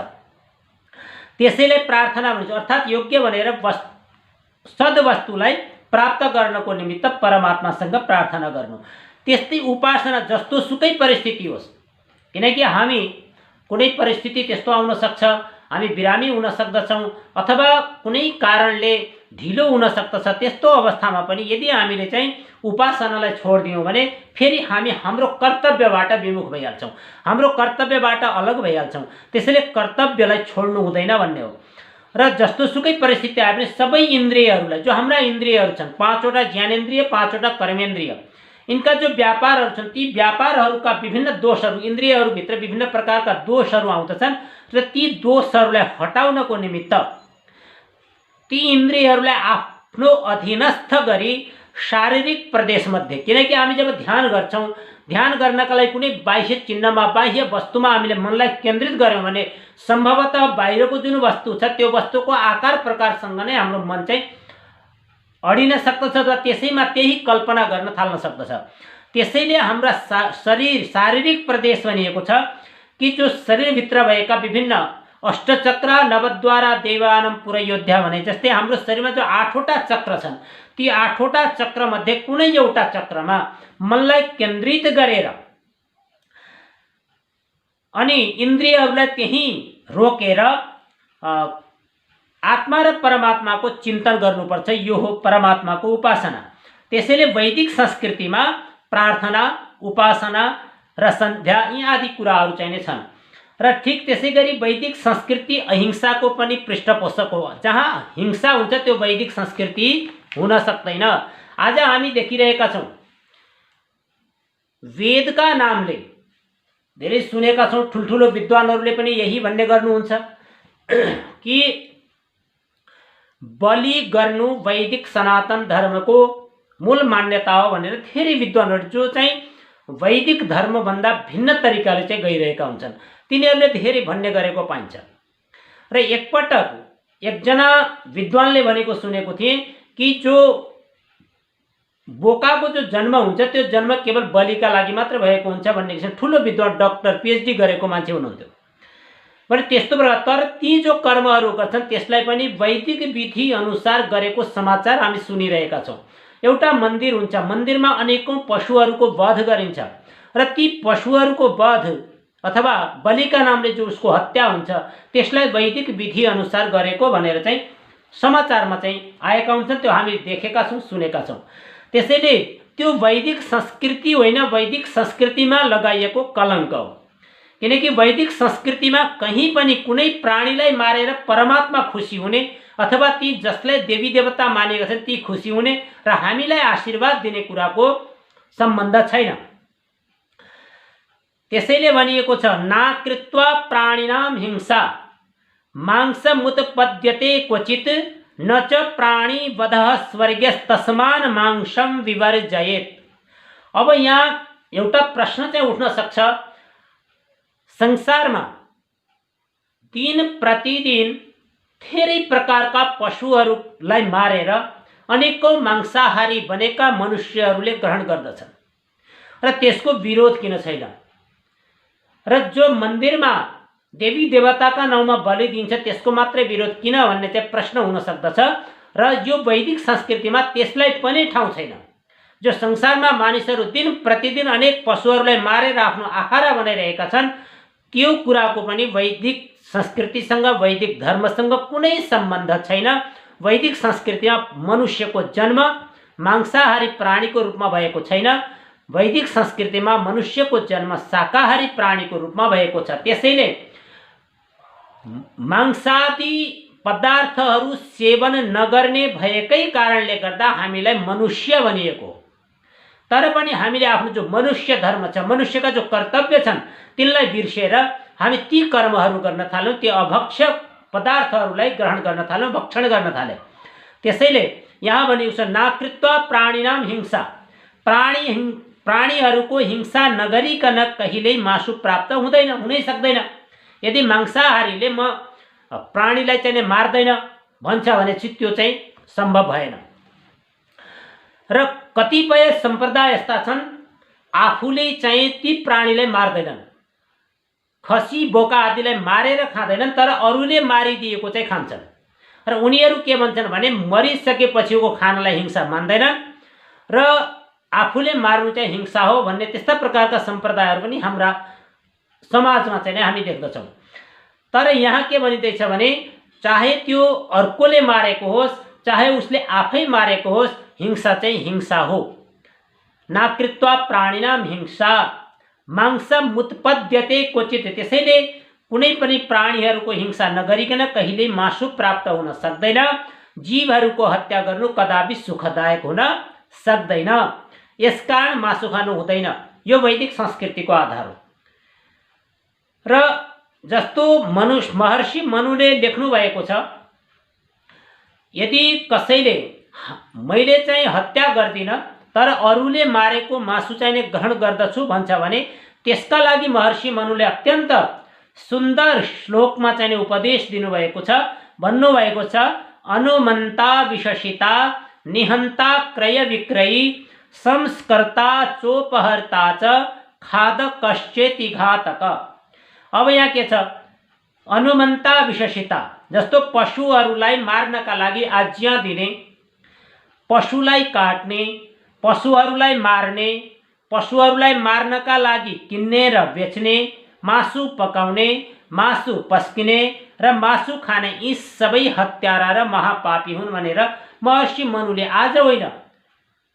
त्यसैले प्रार्थना भन्छ अर्थात् योग्य भनेर सद्वस्तुलाई प्राप्त गर्नको निमित्त परमात्मासँग प्रार्थना गर्नु। त्यस्तै उपासना जस्तो सुकै परिस्थिति होस्, किनकि हामी कुनै परिस्थिति त्यस्तो आउन सक्छ, हामी बिरामी हुन सक्दछौँ अथवा कुनै कारणले ढिलो हुन सक्दछ। त्यस्तो अवस्थामा पनि यदि हामीले चाहिँ उपासनालाई छोडिदियौँ भने फेरि हामी हाम्रो कर्तव्यबाट विमुख भइहाल्छौँ, हाम्रो कर्तव्यबाट अलग भइहाल्छौँ। त्यसैले कर्तव्यलाई छोड्नु हुँदैन भन्ने हो। र जस्तो सुकै परिस्थिति आयो भने सबै इन्द्रियहरूलाई, जो हाम्रा इन्द्रियहरू छन्, 5वटा ज्ञानेन्द्रिय, 5वटा कर्मेन्द्रिय, इनका जो व्यापारहरू छन् ती व्यापारहरूका विभिन्न दोषहरू, इन्द्रियहरूभित्र विभिन्न प्रकारका दोषहरू आउँदछन् र ती दोषहरूलाई हटाउनको निमित्त ती इन्द्रियहरूलाई आफ्नो अधीनस्थ गरी शारीरिक प्रदेशमध्ये, किनकि हामी जब ध्यान गर्छौँ, ध्यान गर्नका लागि कुनै बाह्य चिन्हमा बाह्य वस्तुमा हामीले मनलाई केन्द्रित गऱ्यौँ भने सम्भवतः बाहिरको जुन वस्तु छ त्यो वस्तुको आकार प्रकारसँग नै हाम्रो मन चाहिँ अडिन सक्दछ र त्यसैमा त्यही कल्पना गर्न थाल्न सक्दछ। त्यसैले हाम्रा शारीरिक प्रदेश भनिएको छ कि जो शरीरभित्र भएका विभिन्न अष्टचक्र नवद्वारा देवानम पुरयोध्या भने जस्तै हाम्रो शरीरमा जो 8वटा चक्र छन् ती 8वटा चक्र मध्ये कुनै एउटा चक्रमा मनलाई केन्द्रित गरेर अनि इन्द्रियहरूलाई त्यही रोकेर आत्मा र परमात्माको चिन्तन गर्नुपर्छ। यो हो परमात्माको उपासना। त्यसैले वैदिक संस्कृतिमा प्रार्थना, उपासना र सन्ध्या यी आदि कुराहरू चाहिँ नै छन्। र ठिक त्यसै गरी वैदिक संस्कृति अहिंसाको पनि पृष्ठपोषक हो। जहाँ हिंसा हुन्छ त्यो वैदिक संस्कृति हुन सक्दैन। आज हामी देखिरहेका छौँ वेदका नामले, धेरै सुनेका छौँ, ठुल्ठुलो विद्वानहरूले पनि यही भन्ने गर्नुहुन्छ कि बलि गर्नु वैदिक सनातन धर्मको मूल मान्यता हो भनेर धेरै विद्वानहरू जो चाहिँ वैदिक धर्मभन्दा भिन्न तरिकाले चाहिँ गइरहेका हुन्छन् तिनीहरूले धेरै भन्ने गरेको पाइन्छ। र एकपटक एकजना विद्वानले भनेको सुनेको थिएँ कि जो बोकाको जो जन्म हुन्छ त्यो जन्म केवल बलिका लागि मात्र भएको हुन्छ भन्ने किसिम ठुलो विद्वान डक्टर पीएचडी गरेको मान्छे हुनुहुन्थ्यो भने त्यस्तो प्रकार। तर ती जो कर्महरू गर्छन् त्यसलाई पनि वैदिक विधि अनुसार गरेको समाचार हामी सुनिरहेका छौँ। एउटा मन्दिर हुन्छ, मन्दिरमा अनेकौं पशुहरूको वध गरिन्छ र ती पशुहरूको वध अथवा बलिका नामले जो उसको हत्या हुन्छ त्यसलाई वैदिक विधि अनुसार गरेको भनेर चाहिँ समाचारमा चाहिँ आएका हुन्छन्। त्यो हामी देखेका छौँ, सुनेका छौँ। त्यसैले त्यो वैदिक संस्कृति होइन, वैदिक संस्कृतिमा लगाइएको कलङ्क हो। किनकि वैदिक संस्कृतिमा कहीँ पनि कुनै प्राणीलाई मारेर परमात्मा खुसी हुने अथवा ती जसलाई देवी देवता मानेका छन् ती खुसी हुने र हामीलाई आशीर्वाद दिने कुराको सम्बन्ध छैन। त्यसैले भनिएको छ नाकृत्वा प्राणिनाम हिंसा मांसमुत्पद्यते क्वचित न च प्राणी वधः स्वर्गस्तस्मान् मांसम विवर्जयेत्। अब यहाँ एउटा प्रश्न चाहिँ उठ्न सक्छ, संसारमा दिन प्रतिदिन धेरै प्रकारका पशुहरूलाई मारेर अनेकौं मांसाहारी बनेका मनुष्यहरूले ग्रहण गर्दछन् र त्यसको विरोध किन छैन? र जो मन्दिरमा देवी देवताका नाउँमा बलि दिन्छ त्यसको मात्रै विरोध किन भन्ने चाहिँ प्रश्न हुन सक्दछ। र यो वैदिक संस्कृतिमा त्यसलाई पनि ठाउँ छैन। जो संसारमा मानिसहरू दिन प्रतिदिन अनेक पशुहरूलाई मारेर आफ्नो आहारा बनाइरहेका छन् त्यो कुराको पनि वैदिक संस्कृतिसँग वैदिक धर्मसँग कुनै सम्बन्ध छैन। वैदिक संस्कृतिमा मनुष्यको जन्म मांसाहारी प्राणीको रूपमा भएको छैन। वैदिक संस्कृतिमा मनुष्यको जन्म शाकाहारी प्राणीको रूपमा भएको छ। त्यसैले मांसादी पदार्थहरू सेवन नगर्ने भएकै कारणले गर्दा हामीलाई मनुष्य भनिएको। तर पनि हामीले आफ्नो जो मनुष्य धर्म छ, मनुष्यका जो कर्तव्य छन् तिनलाई बिर्सेर हामी ती कर्महरू गर्न थाल्यौँ, ती अभक्ष्य पदार्थहरूलाई ग्रहण गर्न थाल्यौँ, भक्षण गर्न थाल्यौँ। त्यसैले यहाँ भनेको छ नाकृत्वा प्राणिनाम हिंसा, प्राणीहरूको हिंसा नगरिकन कहिल्यै मासु प्राप्त हुँदैन, हुनै सक्दैन। यदि मांसाहारीले म प्राणीलाई चाहिँ मार्दैन भन्छ भने चाहिँ त्यो चाहिँ सम्भव भएन। र कतिपय सम्प्रदाय यस्ता छन् आफूले चाहिँ ती प्राणीलाई मार्दैनन्, खसी बोका आदिलाई मारेर खाँदैनन् तर अरूले मारिदिएको चाहिँ खान्छन्। र उनीहरू के भन्छन् भने मरिसकेपछिको खानालाई हिंसा मान्दैनन् र आफूले मार्नु चाहिँ हिंसा हो भन्ने त्यस्ता प्रकारका सम्प्रदायहरू पनि हाम्रा समाजमा चाहिँ हामी देख्दछौँ। तर यहाँ के भनिँदैछ भने चाहे त्यो अर्कोले मारेको होस् चाहे उसले आफै मारेको होस्, हिंसा चाहिँ हिंसा हो। नाकृत्वा प्राणिनाम हिंसा मांसमुत्पद्यते क्वचित। त्यसैले कुनै पनि प्राणीहरूको हिंसा नगरिकन कहिल्यै मासु प्राप्त हुन सक्दैन। जीवहरूको हत्या गर्नु कदापि सुखदायक हुन सक्दैन, यसकारण मासु खानु हुँदैन। यो वैदिक संस्कृतिको आधार हो। र जस्तो महर्षि मनुले लेख्नु भएको छ, यदि कसैले मैले चाहिँ हत्या गर्दिनँ तर अरूले मारेको मासु चाहिँ ग्रहण गर्दछु भन्छ भने त्यसका लागि महर्षि मनुले अत्यन्त सुन्दर श्लोकमा चाहिँ उपदेश दिनुभएको छ। भन्नुभएको छ अनुमन्ता विशशिता निहन्ता क्रय विक्रयी संस्कर्ता चोपहर्ता च खादकश्चेति घातक। अब यहाँ के छ, अनुमन्ता विशशिता जस्तो पशुहरूलाई मार्नका लागि आज्ञा दिने, पशुलाई काट्ने, पशुहरूलाई मार्ने, पशुहरूलाई मार्नका लागि किन्ने र बेच्ने, मासु पकाउने, मासु पस्किने र मासु खाने यी सबै हत्यारा र महापापी हुन् भनेर महर्षि मनुले आज होइन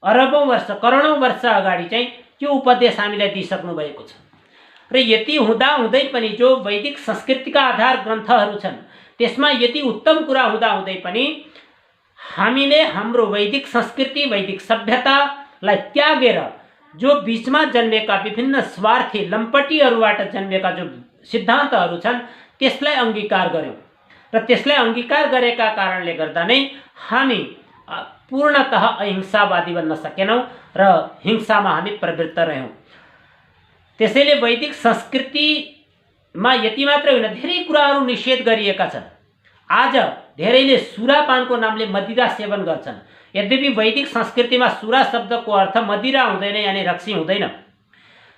अरबौं वर्ष करोडौं वर्ष अगाडि चाहिँ त्यो उपदेश हामीलाई दिइसक्नु भएको छ। र यति हुँदा हुँदै पनि जो वैदिक संस्कृतिका आधार ग्रन्थहरू छन् त्यसमा यति उत्तम कुरा हुँदा हुँदै पनि हामीले हाम्रो वैदिक संस्कृति वैदिक सभ्यतालाई त्यागेर जो बीचमा जन्मेका विभिन्न स्वार्थी लम्पटीहरूबाट जन्मेका जो सिद्धान्तहरू छन् त्यसलाई अंगीकार गर्यौं र त्यसलाई अंगीकार गरेका कारणले गर्दा नै हामी पूर्णतः अहिंसावादी बन्न सकेनौं र हिंसामा हामी प्रवृत्त रह्यौं। त्यसैले वैदिक संस्कृतिमा यति मात्र होइन धेरै कुराहरू निषेध गरिएका छन्। आज धेरैले सुरापानको नामले मदिरा सेवन गर्छन्। यद्यपि वैदिक संस्कृतिमा सुरा शब्दको अर्थ मदिरा हुँदैन, यानी रक्सी हुँदैन।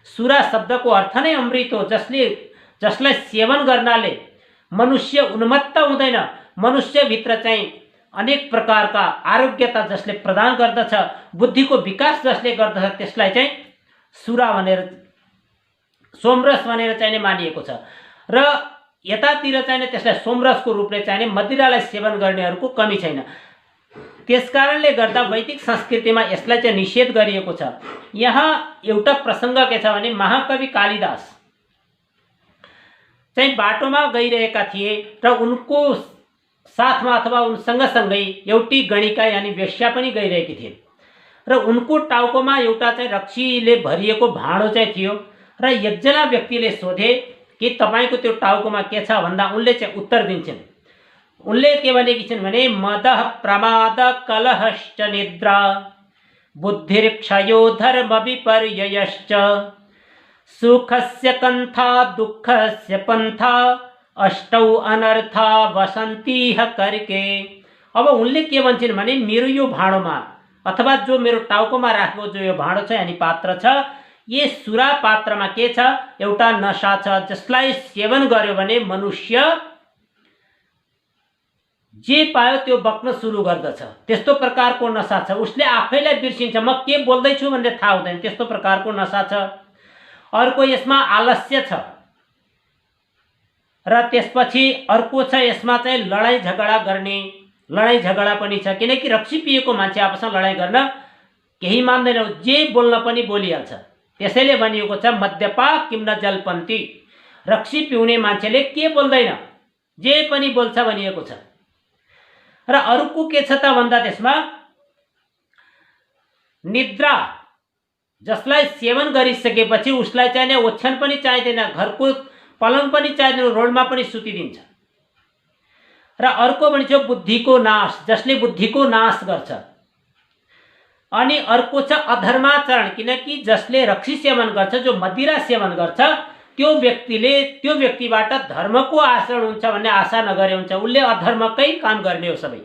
सुरा शब्दको अर्थ नै अमृत हो, जसलाई सेवन गर्नाले मनुष्य उन्मत्त हुँदैन। मनुष्यभित्र चाहिँ अनेक प्रकारका आरोग्यता जसले प्रदान गर्दछ, बुद्धिको विकास जसले गर्दछ, त्यसलाई चाहिँ सुरा भनेर सोमरस भनेर चाहिँ मानिएको छ। र यतातिर चाहिँ त्यसलाई सोमरसको रूपले चाहिँ मदिरालाई सेवन गर्नेहरूको कमी छैन। त्यसकारणले गर्दा वैदिक संस्कृतिमा यसलाई चाहिँ निषेध गरिएको छ। यहाँ एउटा प्रसङ्ग के छ भने महाकवि कालिदास चाहिँ बाटोमा गइरहेका थिए र उनको साथमा अथवा उन सँगसँगै एउटी गणिका यानी वेश्या पनि गइरहेकी थिइन् र उनको टाउकोमा एउटा चाहिँ रक्सीले भरिएको भाँडो चाहिँ थियो र एकजना व्यक्तिले सोधे कि तपाईको त्यो टाउकोमा के छ भन्दा उनले चाहिँ उत्तर दिन्छन्। उनले के भनेकी छिन् भने मदः प्रमाद कलहश्च निद्रा बुद्धिर्क्षयो धर्म विपर्ययश्च सुखस्य कन्था दुःखस्य पन्था अष्टौ अनर्था वसन्तीह करके। अब उनले के भन्छन् भने मेरो यो भाँडोमा अथवा जो मेरो टाउकोमा राखेको जो यो भाँडो छ यानी पात्र छ, ये सुरा पात्रमा के छ, एउटा नशा छ जसलाई सेवन गर्यो भने मनुष्य जे पायो त्यो बक्न सुरु गर्दछ। त्यस्तो प्रकारको नशा छ। उसले आफैलाई बिर्सिन्छ, म के बोल्दैछु भन्ने थाहा हुँदैन, त्यस्तो प्रकारको नशा छ। अर्को यसमा आलस्य छ र त्यसपछि अर्को छ यसमा चाहिँ लडाई झगडा गर्ने, लडाई झगडा पनि छ। किनकि रक्सी पिएको मान्छे आपसमा लडाई गर्न केही मान्दैन, जे बोल्न पनि बोलिहाल्छ। त्यसैले भनिएको छ मद्यपा किम न जलपन्ती, रक्सी पिउने मान्छेले के बोल्दैन, जे पनि बोल्छ भनिएको छ। र अर्को के छ त भन्दा त्यसमा निद्रा, जसलाई सेवन गरिसकेपछि उसलाई चाहिने ओछ्यान पनि चाहिँदैन, घरको पलङ पनि चाहिँदैन, रोडमा पनि सुतिदिन्छ। र अर्को भनिन्छ बुद्धिको नाश, जसले बुद्धिको नाश गर्छ। अनि अर्को छ अधर्माचरण, किनकि जसले रक्सी सेवन गर्छ, जो मदिरा सेवन गर्छ, त्यो व्यक्तिबाट धर्मको आचरण हुन्छ भन्ने आशा नगरे हुन्छ, उसले अधर्मकै काम गर्ने हो सबै।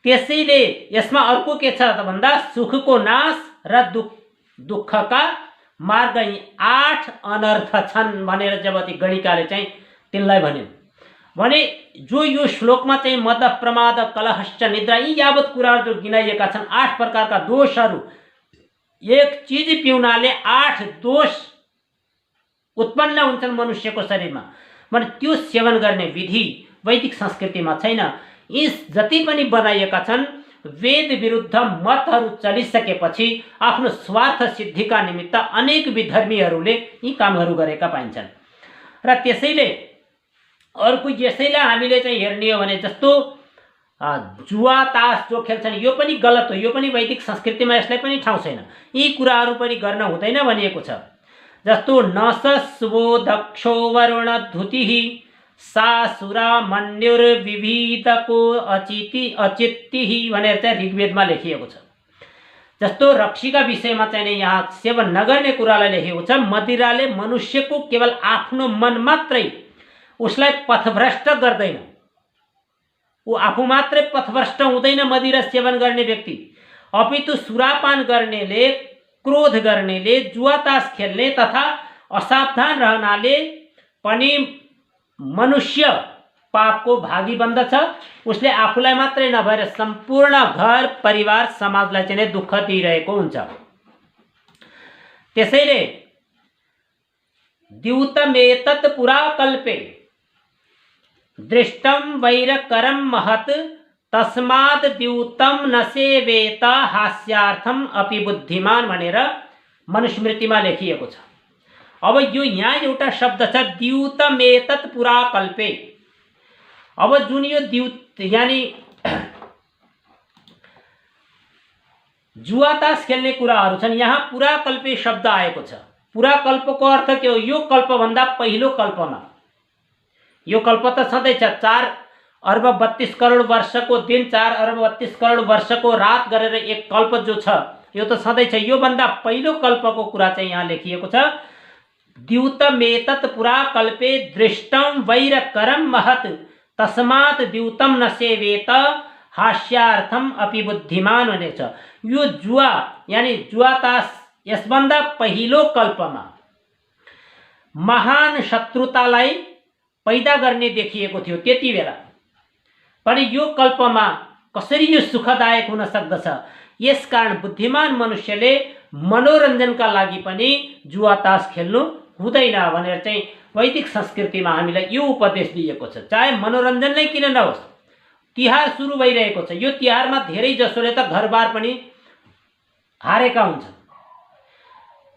त्यसैले यसमा अर्को के छ त भन्दा सुखको नाश र दुःखका मार्ग, 8 अनर्थ छन् भनेर जब ती गणिकाले चाहिँ तिनलाई भन्यो भने जो यो श्लोकमा चाहिँ मद प्रमाद कलहश्च निद्रा यी यावत कुराहरू जो गिनाइएका छन्, 8 प्रकारका दोषहरू, एक चीज पिउनाले 8 दोष उत्पन्न हुन्छन् मनुष्यको शरीरमा भने त्यो सेवन गर्ने विधि वैदिक संस्कृतिमा छैन। यी जति पनि बनाइएका छन् वेद विरुद्ध मतहरू चलिसकेपछि आफ्नो स्वार्थ सिद्धिका निमित्त अनेक विधर्मीहरूले यी कामहरू गरेका पाइन्छन्। र त्यसैले अर्को यसैलाई हामीले चाहिँ हेर्ने हो भने जस्तो जुवा तास जो खेल्छन् यो पनि गलत हो, यो पनि वैदिक संस्कृतिमा यसलाई पनि ठाउँ छैन। यी कुराहरू पनि गर्न हुँदैन भनिएको छ। जस्तो नसस्वो दक्षो वरुण धुतिः सा सुरा मन्युर्विविधको अचित्तिः भनेर चाहिँ ऋग्वेदमा लेखिएको छ। जस्तो रक्सीका विषयमा चाहिँ यहाँ सेवन नगर्ने कुरालाई लेखेको छ। मदिराले मनुष्यको केवल आफ्नो मन मात्रै उसलाई पथभ्रष्ट गर्दैन, ऊ आफू मात्रै पथभ्रष्ट हुँदैन मदिरा सेवन गर्ने व्यक्ति, अपितु सुरापान गर्नेले, क्रोध गर्नेले, जुवातास खेल्ने तथा असावधान रहनाले पनि मनुष्य पापको भागी बन्दछ। उसले आफूलाई मात्रै नभएर सम्पूर्ण घर परिवार समाजलाई चाहिँ दुःख दिइरहेको हुन्छ। त्यसैले द्यूतमेतत् पुराकल्पे दृष्टम वैरकरम महत् तस्मात् द्यूतम न सेवेत हास्यार्थम अपि बुद्धिमान भनेर मनुस्मृतिमा लेखिएको छ। अब यो यहाँ एउटा शब्द छ द्यूतमेतत् पुरा कल्पे। अब जुन यो द्यूत यानी जुवा तास खेल्ने कुराहरू छन्, यहाँ पुरा कल्पे शब्द आएको छ। पुरा कल्पको अर्थ के हो? यो कल्पभन्दा पहिलो कल्पमा, यो कल्प त छँदैछ 4 अर्ब 32 करोड वर्षको दिन, 4 अर्ब 32 करोड वर्षको रात गरेर एक कल्प जो छ यो त छँदैछ। यो भन्दा पहिलो कल्पको कुरा चाहिँ यहाँ लेखिएको छ। द्यूतमेतत् पुरा कल्पे दृष्टं वैरकरं महत् तस्मात् द्यूतं न सेवेत हास्यार्थम अपि बुद्धिमान भनेछ। यो जुवा यानी जुवा तास यसभन्दा पहिलो कल्पमा महान शत्रुतालाई पैदा गर्ने देखिएको थियो त्यति बेला। पनि यो कल्पमा कसरी यो सुखदायक हुन सक्दछ? यसकारण बुद्धिमान मनुष्यले मनोरञ्जनका लागि पनि जुवा तास खेल्नु हुँदैन भनेर चाहिँ वैदिक संस्कृतिमा हामीलाई यो उपदेश दिएको छ। चाहे मनोरञ्जन नै किन नहोस्, तिहार सुरु भइरहेको छ, यो तिहारमा धेरै जसोले त घरबार पनि हारेका हुन्छन्,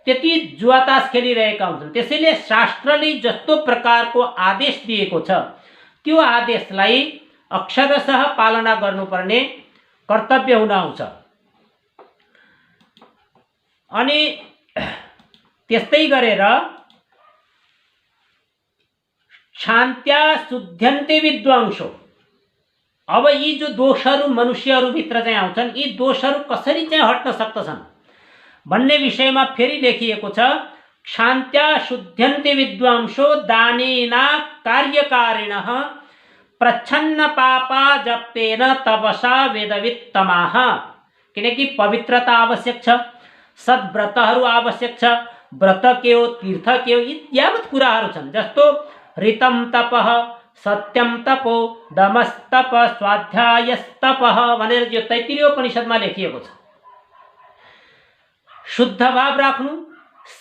त्यति जुवा तास खेलिरहेका हुन्छन्। त्यसैले शास्त्रले जस्तो प्रकारको आदेश दिएको छ त्यो आदेशलाई अक्षरशः पालना गर्नुपर्ने कर्तव्य हुन आउँछ। अनि त्यस्तै गरेर शान्त्या शुद्ध्यन्ते विद्वांसो। अब यी जो दोषहरू मनुष्यहरूभित्र चाहिँ आउँछन्, यी दोषहरू कसरी चाहिँ हट्न सक्दछन् भन्ने विषयमा फेरि लेखिएको छ। शान्त्या शुद्ध्यन्ते विद्वांसो दानेना कार्यकारिणः प्रच्छन्न पापा जप्तेन तपसा वेदवित्तमाः। किनकि पवित्रता आवश्यक छ, सद्व्रतहरू आवश्यक छ, व्रत के हो, तीर्थ के हो, इत्यादि कुराहरू छन्। जस्तो ऋतं तपः, सत्यम तपो, दमस्तप, स्वाध्यायस्तपः भनेर यो तैत्तिरीयोपनिषदमा लेखिएको छ। शुद्ध भाव राख्नु,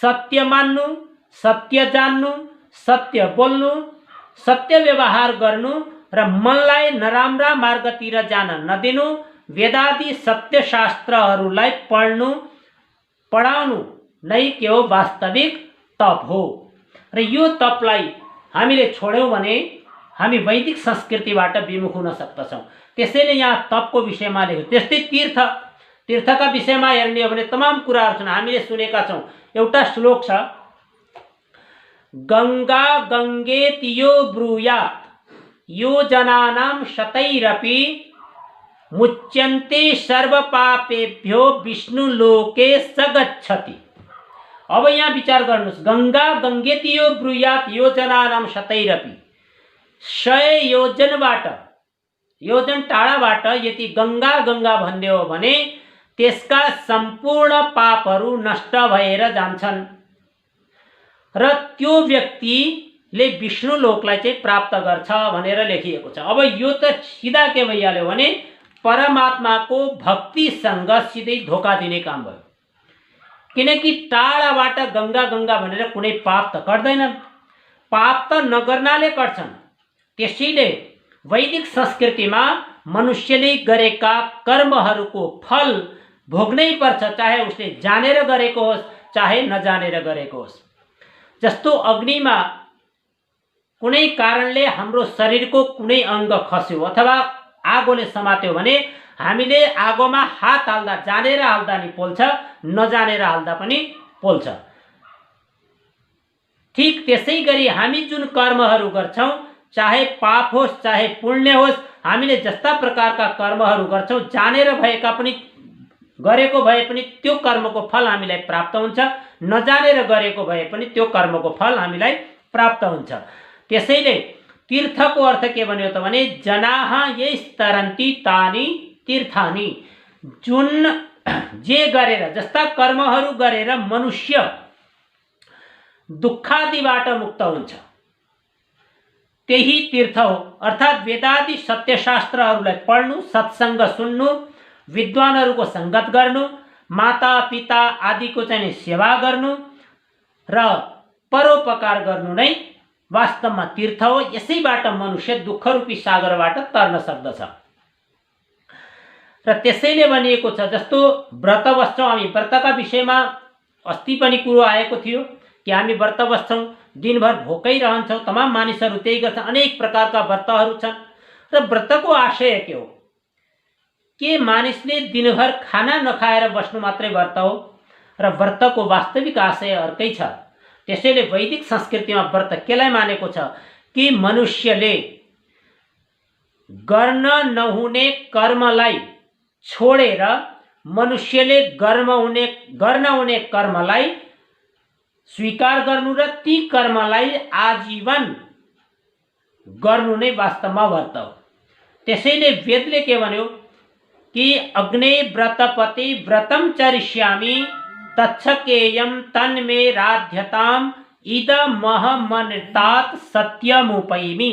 सत्य मान्नु, सत्य जान्नु, सत्य बोल्नु, सत्य व्यवहार गर्नु र मनलाई नराम्रा मार्गतिर जान नदिनु, वेदादि सत्य शास्त्रहरूलाई पढ्नु पढाउनु नै के हो? वास्तविक तप हो। र यो तपलाई हामीले छोड्यौँ भने हामी वैदिक संस्कृतिबाट विमुख हुन सक्दछौँ। त्यसैले यहाँ तपको विषयमा लेख्यो। त्यस्तै तीर्थका विषयमा हेर्ने हो भने तमाम कुराहरू छन्, हामीले सुनेका छौँ। एउटा श्लोक छ, गङ्गा गङ्गेति यो ब्रूयात् योजनानां शतैरपि मुच्यन्ते सर्वपापेभ्यो विष्णुलोके स गच्छति। अब यहाँ विचार गर्नुहोस्, गङ्गा गङ्गेति यो ब्रूयात् योजनानां शतैरपि, 100 योजनबाट, योजन टाढाबाट यदि गङ्गा गङ्गा भन्ने हो भने त्यसका सम्पूर्ण पापहरू नष्ट भएर जान्छन् र त्यो व्यक्तिले विष्णु लोकलाई चाहिँ प्राप्त गर्छ भनेर लेखिएको छ। अब यो त सिधा के भइहाल्यो भने परमात्माको भक्तिसँग सिधै धोका दिने काम भयो। किनकि टाढाबाट गङ्गा गङ्गा भनेर कुनै पाप त गर्दैनन्, पाप त नगर्नाले गर्छन्। त्यसैले वैदिक संस्कृतिमा मनुष्यले गरेका कर्महरूको फल भोग्नै पर्छ, चाहे उसले जानेर गरेको होस् चाहे नजानेर गरेको होस्। जस्तो अग्निमा कुनै कारणले हाम्रो शरीरको कुनै अङ्ग खस्यो अथवा आगोले समात्यो भने हामीले आगोमा हात हाल्दा जानेर हाल्दा नि पोल्छ, नजानेर हाल्दा पनि पोल्छ। ठीक त्यसै गरी हामी जुन कर्महरू गर्छौँ, चाहे पाप होस् चाहे पुण्य होस्, हामीले जस्ता प्रकारका कर्महरू गर्छौँ जानेर भएका पनि गरेको भए पनि त्यो कर्मको फल हामीलाई प्राप्त हुन्छ, नजानेर गरेको भए पनि त्यो कर्मको फल हामीलाई प्राप्त हुन्छ। त्यसैले तीर्थको अर्थ के भन्यो त भने जनाः यैस्तरन्ति तानि तीर्थानि। जुन जे गरेर, जस्ता कर्महरू गरेर मनुष्य दुःखादिबाट मुक्त हुन्छ त्यही तीर्थ हो। अर्थात् वेदादि सत्यशास्त्रहरूलाई पढ्नु, सत्सङ्ग सुन्नु, विद्वानहरूको सङ्गत गर्नु, माता पिता आदिको चाहिँ सेवा गर्नु र परोपकार गर्नु नै वास्तवमा तीर्थ हो। यसैबाट मनुष्य दुःखरूपी सागरबाट तर्न सक्दछ। र त्यसैले भनिएको छ, जस्तो व्रत बस्छौँ हामी, व्रतका विषयमा अस्ति पनि कुरो आएको थियो। कि हामी व्रत बस्छौँ, दिनभर भोकै रहन्छौँ, तमाम मानिसहरू त्यही गर्छन्, अनेक प्रकारका व्रतहरू छन्। र व्रतको आशय के हो? के मानिसले दिनभर खाना नखाएर बस्नु मात्रै व्रत हो? र व्रतको वास्तविक आशय अर्कै छ। त्यसैले वैदिक संस्कृतिमा व्रत केलाई मानेको छ कि मनुष्यले गर्न नहुने कर्मलाई छोडेर मनुष्यले गर्न हुने कर्मलाई स्वीकार गर्नु र ती कर्मलाई आजीवन गर्नु नै वास्तवमा व्रत हो। त्यसैले वेदले के भन्यो कि अग्ने व्रतपति व्रतम चरिष्यामि तच्छकेयम तन्मे राध्यताम इदमहमनृतात् सत्यमुपैमि।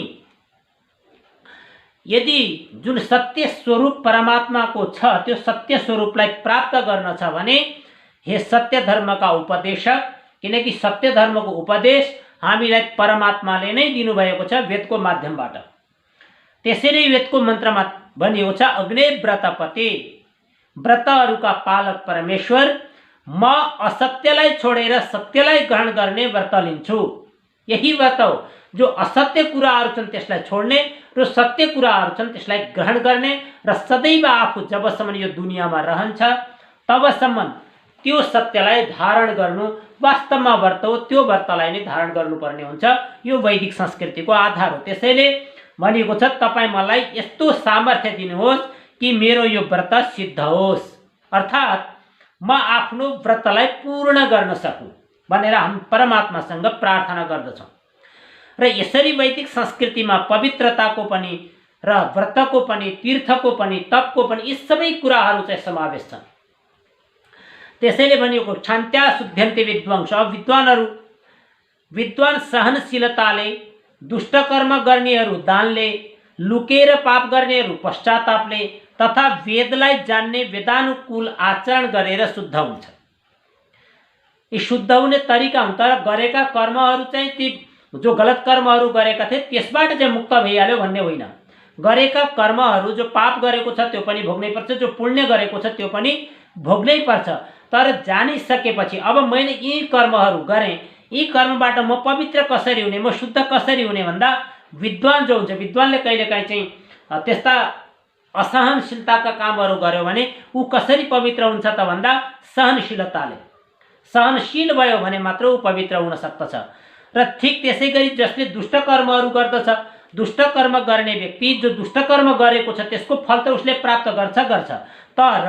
यदि जुन सत्य स्वरूप परमात्माको छ त्यो सत्य स्वरूपलाई प्राप्त गर्न छ भने हे सत्य धर्मका उपदेशक, किनकि सत्य धर्मको उपदेश हामीलाई परमात्माले नै दिनुभएको छ वेदको माध्यमबाट। त्यसैले वेदको मन्त्रमा भनिएको छ अग्ने व्रतपति, व्रतहरूका पालक परमेश्वर, म असत्यलाई छोडेर सत्यलाई ग्रहण गर्ने व्रत लिन्छु। यही व्रत हो जो असत्य कुराहरू छन् त्यसलाई छोड्ने र सत्य कुराहरू छन् त्यसलाई ग्रहण गर्ने र सदैव आफू जबसम्म यो दुनियाँमा रहन्छ तबसम्म त्यो सत्यलाई धारण गर्नु वास्तवमा व्रत हो। त्यो व्रतलाई नै धारण गर्नुपर्ने हुन्छ। यो वैदिक संस्कृतिको आधार हो। त्यसैले भनिएको छ तपाईँ मलाई यस्तो सामर्थ्य दिनुहोस् कि मेरो यो व्रत सिद्ध होस्, अर्थात् म आफ्नो व्रतलाई पूर्ण गर्न सकूँ भनेर हामी परमात्मासँग प्रार्थना गर्दछौँ। र यसरी वैदिक संस्कृतिमा पवित्रताको पनि र व्रतको पनि तीर्थको पनि तपको पनि यी सबै कुराहरू चाहिँ समावेश छन्। त्यसैले भनिएको क्षान्त्या शुद्ध्यन्ते विद्वांस, विद्वान सहनशीलताले, दुष्टकर्म गर्नेहरू दानले, लुकेर पाप गर्नेहरू पश्चातापले तथा वेदलाई जान्ने वेदानुकूल आचरण गरेर शुद्ध हुन्छ। यी शुद्ध हुने तरिका हुन्छ र गरेका कर्महरू चाहिँ ती जो गलत कर्महरू गरेका थिए त्यसबाट चाहिँ मुक्त भइहाल्यो भन्ने होइन। गरेका कर्महरू जो पाप गरेको छ त्यो पनि भोग्नै पर्छ, जो पुण्य गरेको छ त्यो पनि भोग्नै पर्छ। तर जानिसकेपछि अब मैले यी कर्महरू गरेँ, यी कर्मबाट म पवित्र कसरी हुने, म शुद्ध कसरी हुने भन्दा विद्वान जो हुन्छ, विद्वानले कहिलेकाहीँ चाहिँ त्यस्ता असहनशीलताका कामहरू गर्यो भने ऊ कसरी पवित्र हुन्छ त भन्दा सहनशीलताले। सहनशील भयो भने मात्र ऊ पवित्र हुन सक्दछ। र ठिक त्यसै गरी जसले दुष्ट कर्महरू गर्दछ, दुष्ट कर्म गर्ने व्यक्ति जो दुष्ट कर्म गरेको छ त्यसको फल त उसले प्राप्त गर्छ। तर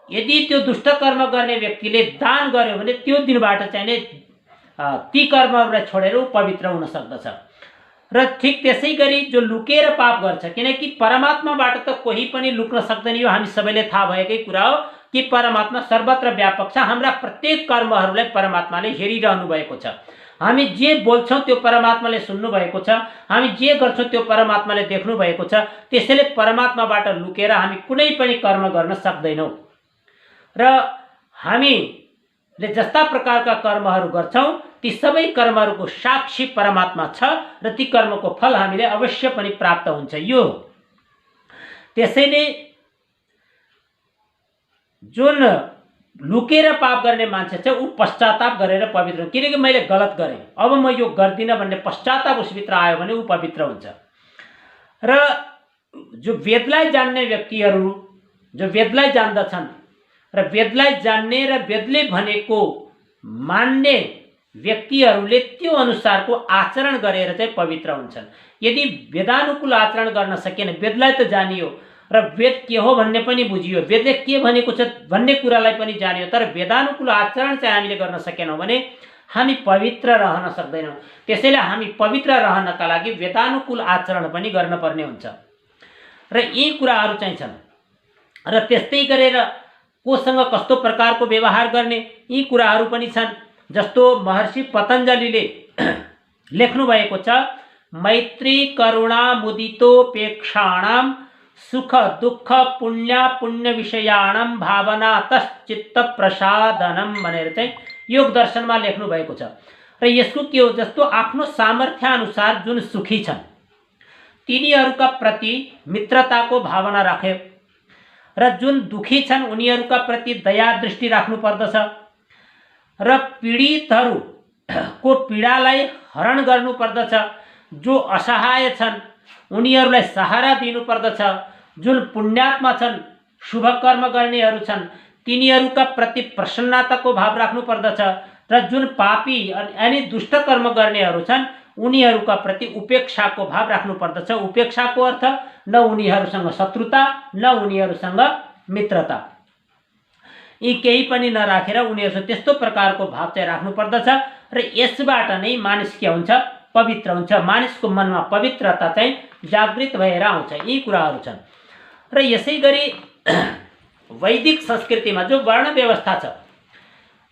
यदि त्यो दुष्ट कर्म गर्ने व्यक्तिले दान गर्यो भने त्यो दिनबाट चाहिँ नै ती कर्महरूलाई छोडेर ऊ पवित्र हुन सक्दछ। र ठिक त्यसै गरी जो लुकेर पाप गर्छ, किनकि परमात्माबाट त कोही पनि लुक्न सक्दैन। यो हामी सबैले थाहा भएकै कुरा हो कि परमात्मा सर्वत्र व्यापक छ। हाम्रा प्रत्येक कर्महरूलाई परमात्माले हेरिरहनु भएको छ। हामी जे बोल्छौँ त्यो परमात्माले सुन्नु भएको छ, हामी जे गर्छौँ त्यो परमात्माले देख्नु भएको छ। त्यसैले परमात्माबाट लुकेर हामी कुनै पनि कर्म गर्न सक्दैनौँ। र हामीले जस्ता प्रकारका कर्महरू गर्छौँ ती सबै कर्महरूको साक्षी परमात्मा छ र ती कर्मको फल हामीले अवश्य पनि प्राप्त हुन्छ। यो त्यसैले जुन लुकेर पाप गर्ने मान्छे छ ऊ पश्चाताप गरेर पवित्र हुन्छ, किनकि मैले गलत गरेँ, अब म यो गर्दिनँ भन्ने पश्चाताप उसभित्र आयो भने ऊ पवित्र हुन्छ। र जो वेदलाई जान्ने व्यक्तिहरू, जो वेदलाई जान्दछन् र वेदलाई जान्ने र वेदले भनेको मान्ने व्यक्तिहरूले त्यो अनुसारको आचरण गरेर चाहिँ पवित्र हुन्छन्। यदि वेदानुकूल आचरण गर्न सकेन, वेदलाई त जानियो र वेद के हो भन्ने पनि बुझियो, वेदले के भनेको छ भन्ने कुरालाई पनि जानियो, तर वेदानुकूल आचरण चाहिँ हामीले गर्न सकेनौँ भने हामी पवित्र रहन सक्दैनौँ। त्यसैले हामी पवित्र रहनका लागि वेदानुकूल आचरण पनि गर्नुपर्ने हुन्छ। र यी कुराहरू चाहिँ छन्। र त्यस्तै गरेर कोसँग कस्तो प्रकारको व्यवहार गर्ने यी कुराहरू पनि छन्। जस्तो महर्षि पतञ्जलिले लेख्नु भएको छ, मैत्री करुणा मुदितोपेक्षाणां सुख दुःख पुण्य पुण्य विषयाणां भावना तश्चित्त प्रसादनम भनेर चाहिँ योग दर्शनमा लेख्नु भएको छ। र यसको के हो, जस्तो आफ्नो सामर्थ्य अनुसार जुन सुखी छन् तिनीहरूका प्रति मित्रताको भावना राख्यो र जुन दुखी छन् उनीहरूका प्रति दया दृष्टि राख्नु पर्दछ। र पीडितहरू को पीडालाई हरण गर्नुपर्दछ, जो असहाय छन् उनीहरूलाई सहारा दिनुपर्दछ, जुन पुण्यात्मा छन् शुभ कर्म गर्नेहरू छन् तिनीहरूका प्रति प्रसन्नताको भाव राख्नुपर्दछ र जुन पापी अनि दुष्ट कर्म गर्नेहरू छन् उनीहरूका प्रति उपेक्षाको भाव राख्नुपर्दछ। उपेक्षाको अर्थ न उनीहरूसँग शत्रुता न उनीहरूसँग मित्रता, यी केही पनि नराखेर उनीहरूसँग त्यस्तो प्रकारको भाव चाहिँ राख्नुपर्दछ र यसबाट नै मानिस के हुन्छ, पवित्र हुन्छ। मानिसको मनमा पवित्रता चाहिँ जागृत भएर आउँछ। यी कुराहरू छन् र यसै गरी वैदिक संस्कृतिमा जो वर्ण व्यवस्था छ,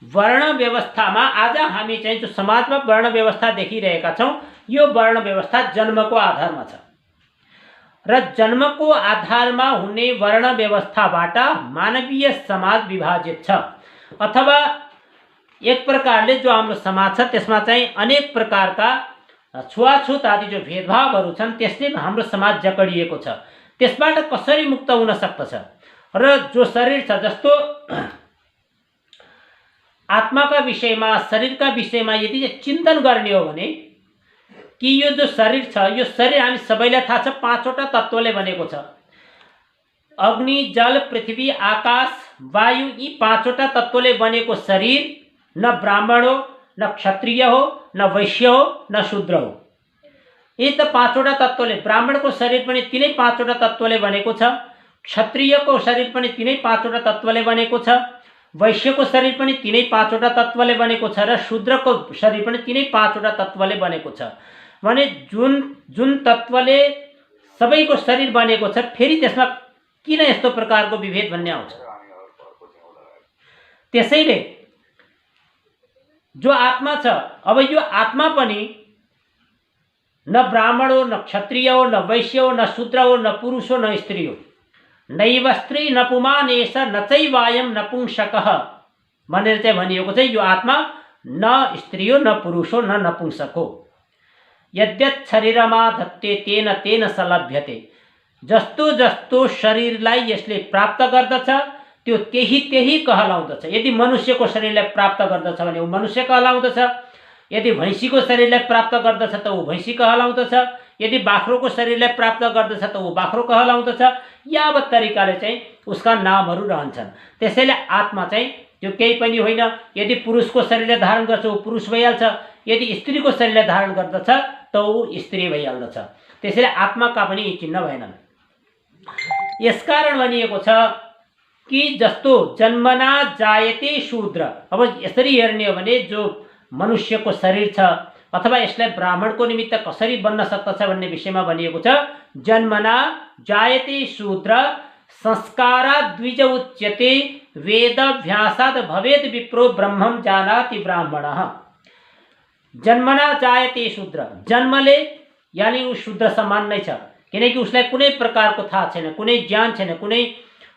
वर्ण व्यवस्थामा आज हामी चाहिँ जो समाजमा वर्ण व्यवस्था देखिरहेका छौँ यो वर्ण व्यवस्था जन्मको आधारमा छ र जन्मको आधारमा हुने वर्ण व्यवस्थाबाट मानवीय समाज विभाजित छ, अथवा एक प्रकारले जो हाम्रो समाज छ त्यसमा चाहिँ अनेक प्रकारका छुवाछुत आदि जो भेदभावहरू छन् त्यसले हाम्रो समाज जकडिएको छ। त्यसबाट कसरी मुक्त हुन सक्दछ र जो शरीर छ, जस्तो आत्माका विषयमा शरीरका विषयमा यदि चिन्तन गर्ने हो भने कि यो जो शरीर छ यो शरीर हामी सबैलाई थाहा छ 5वटा तत्त्वले बनेको छ। अग्नि, जल, पृथ्वी, आकाश, वायु, यी 5वटा तत्त्वले बनेको शरीर न ब्राह्मण हो, न क्षत्रिय हो, न वैश्य हो, न शूद्र हो। यी त 5वटा तत्त्वले, ब्राह्मणको शरीर पनि तिनै 5वटा तत्त्वले बनेको छ, क्षत्रियको शरीर पनि तिनै 5वटा तत्त्वले बनेको छ, वैश्यको शरीर पनि तिनै 5वटा तत्त्वले बनेको छ र शूद्रको शरीर पनि तिनै 5वटा तत्त्वले बनेको छ। भने जुन जुन तत्त्वले सबैको शरीर बनेको छ फेरि त्यसमा किन यस्तो प्रकारको विभेद भन्ने आउँछ। त्यसैले जो आत्मा छ, अब यो आत्मा पनि न ब्राह्मण हो, न क्षत्रिय हो, न वैश्य हो, न शूद्र हो, न पुरुष हो, न स्त्री हो। नैव स्त्री न पुमान एष न चैवायम नपुंसकः भनेर चाहिँ भनिएको छ। यो आत्मा न स्त्री हो, न पुरुष हो, न नपुंसक हो। यद्यत् शरीरमा धत्ते तेन तेन सलभ्यते, जस्तो जस्तो शरीरलाई यसले प्राप्त गर्दछ त्यो त्यही त्यही कहलाउँदछ। यदि मनुष्यको शरीरलाई प्राप्त गर्दछ भने ऊ मनुष्य कहलाउँदछ, यदि भैँसीको शरीरलाई प्राप्त गर्दछ त ऊ भैँसी कहलाउँदछ, यदि बाख्रोको शरीरलाई प्राप्त गर्दछ त ऊ बाख्रो कहलाउँदछ। यावत तरिकाले चाहिँ उसका नामहरू रहन्छन्। त्यसैले आत्मा चाहिँ त्यो केही पनि होइन। यदि पुरुषको शरीरले धारण गर्छ ऊ पुरुष भइहाल्छ, यदि स्त्रीको शरीरले धारण गर्दछ त ऊ स्त्री भइहाल्दछ। त्यसैले आत्माका पनि यी चिन्ह भएनन्। यसकारण भनिएको छ कि जस्तो जन्मना जायते शूद्र, अब यसरी हेर्ने हो भने जो मनुष्यको शरीर छ अथवा यसलाई ब्राह्मणको निमित्त कसरी बन्न सक्दछ भन्ने विषयमा भनिएको छ। जन्मना जायते शूद्र संस्कारात् द्विज उच्यते वेदभ्यासात् भवेत् विप्रो ब्रह्मं जानाति ब्राह्मणः। जन्मना जायते शूद्र, जन्मले यानी ऊ शूद्र समान नै छ, किनकि उसलाई कुनै प्रकारको थाहा छैन, कुनै ज्ञान छैन, कुनै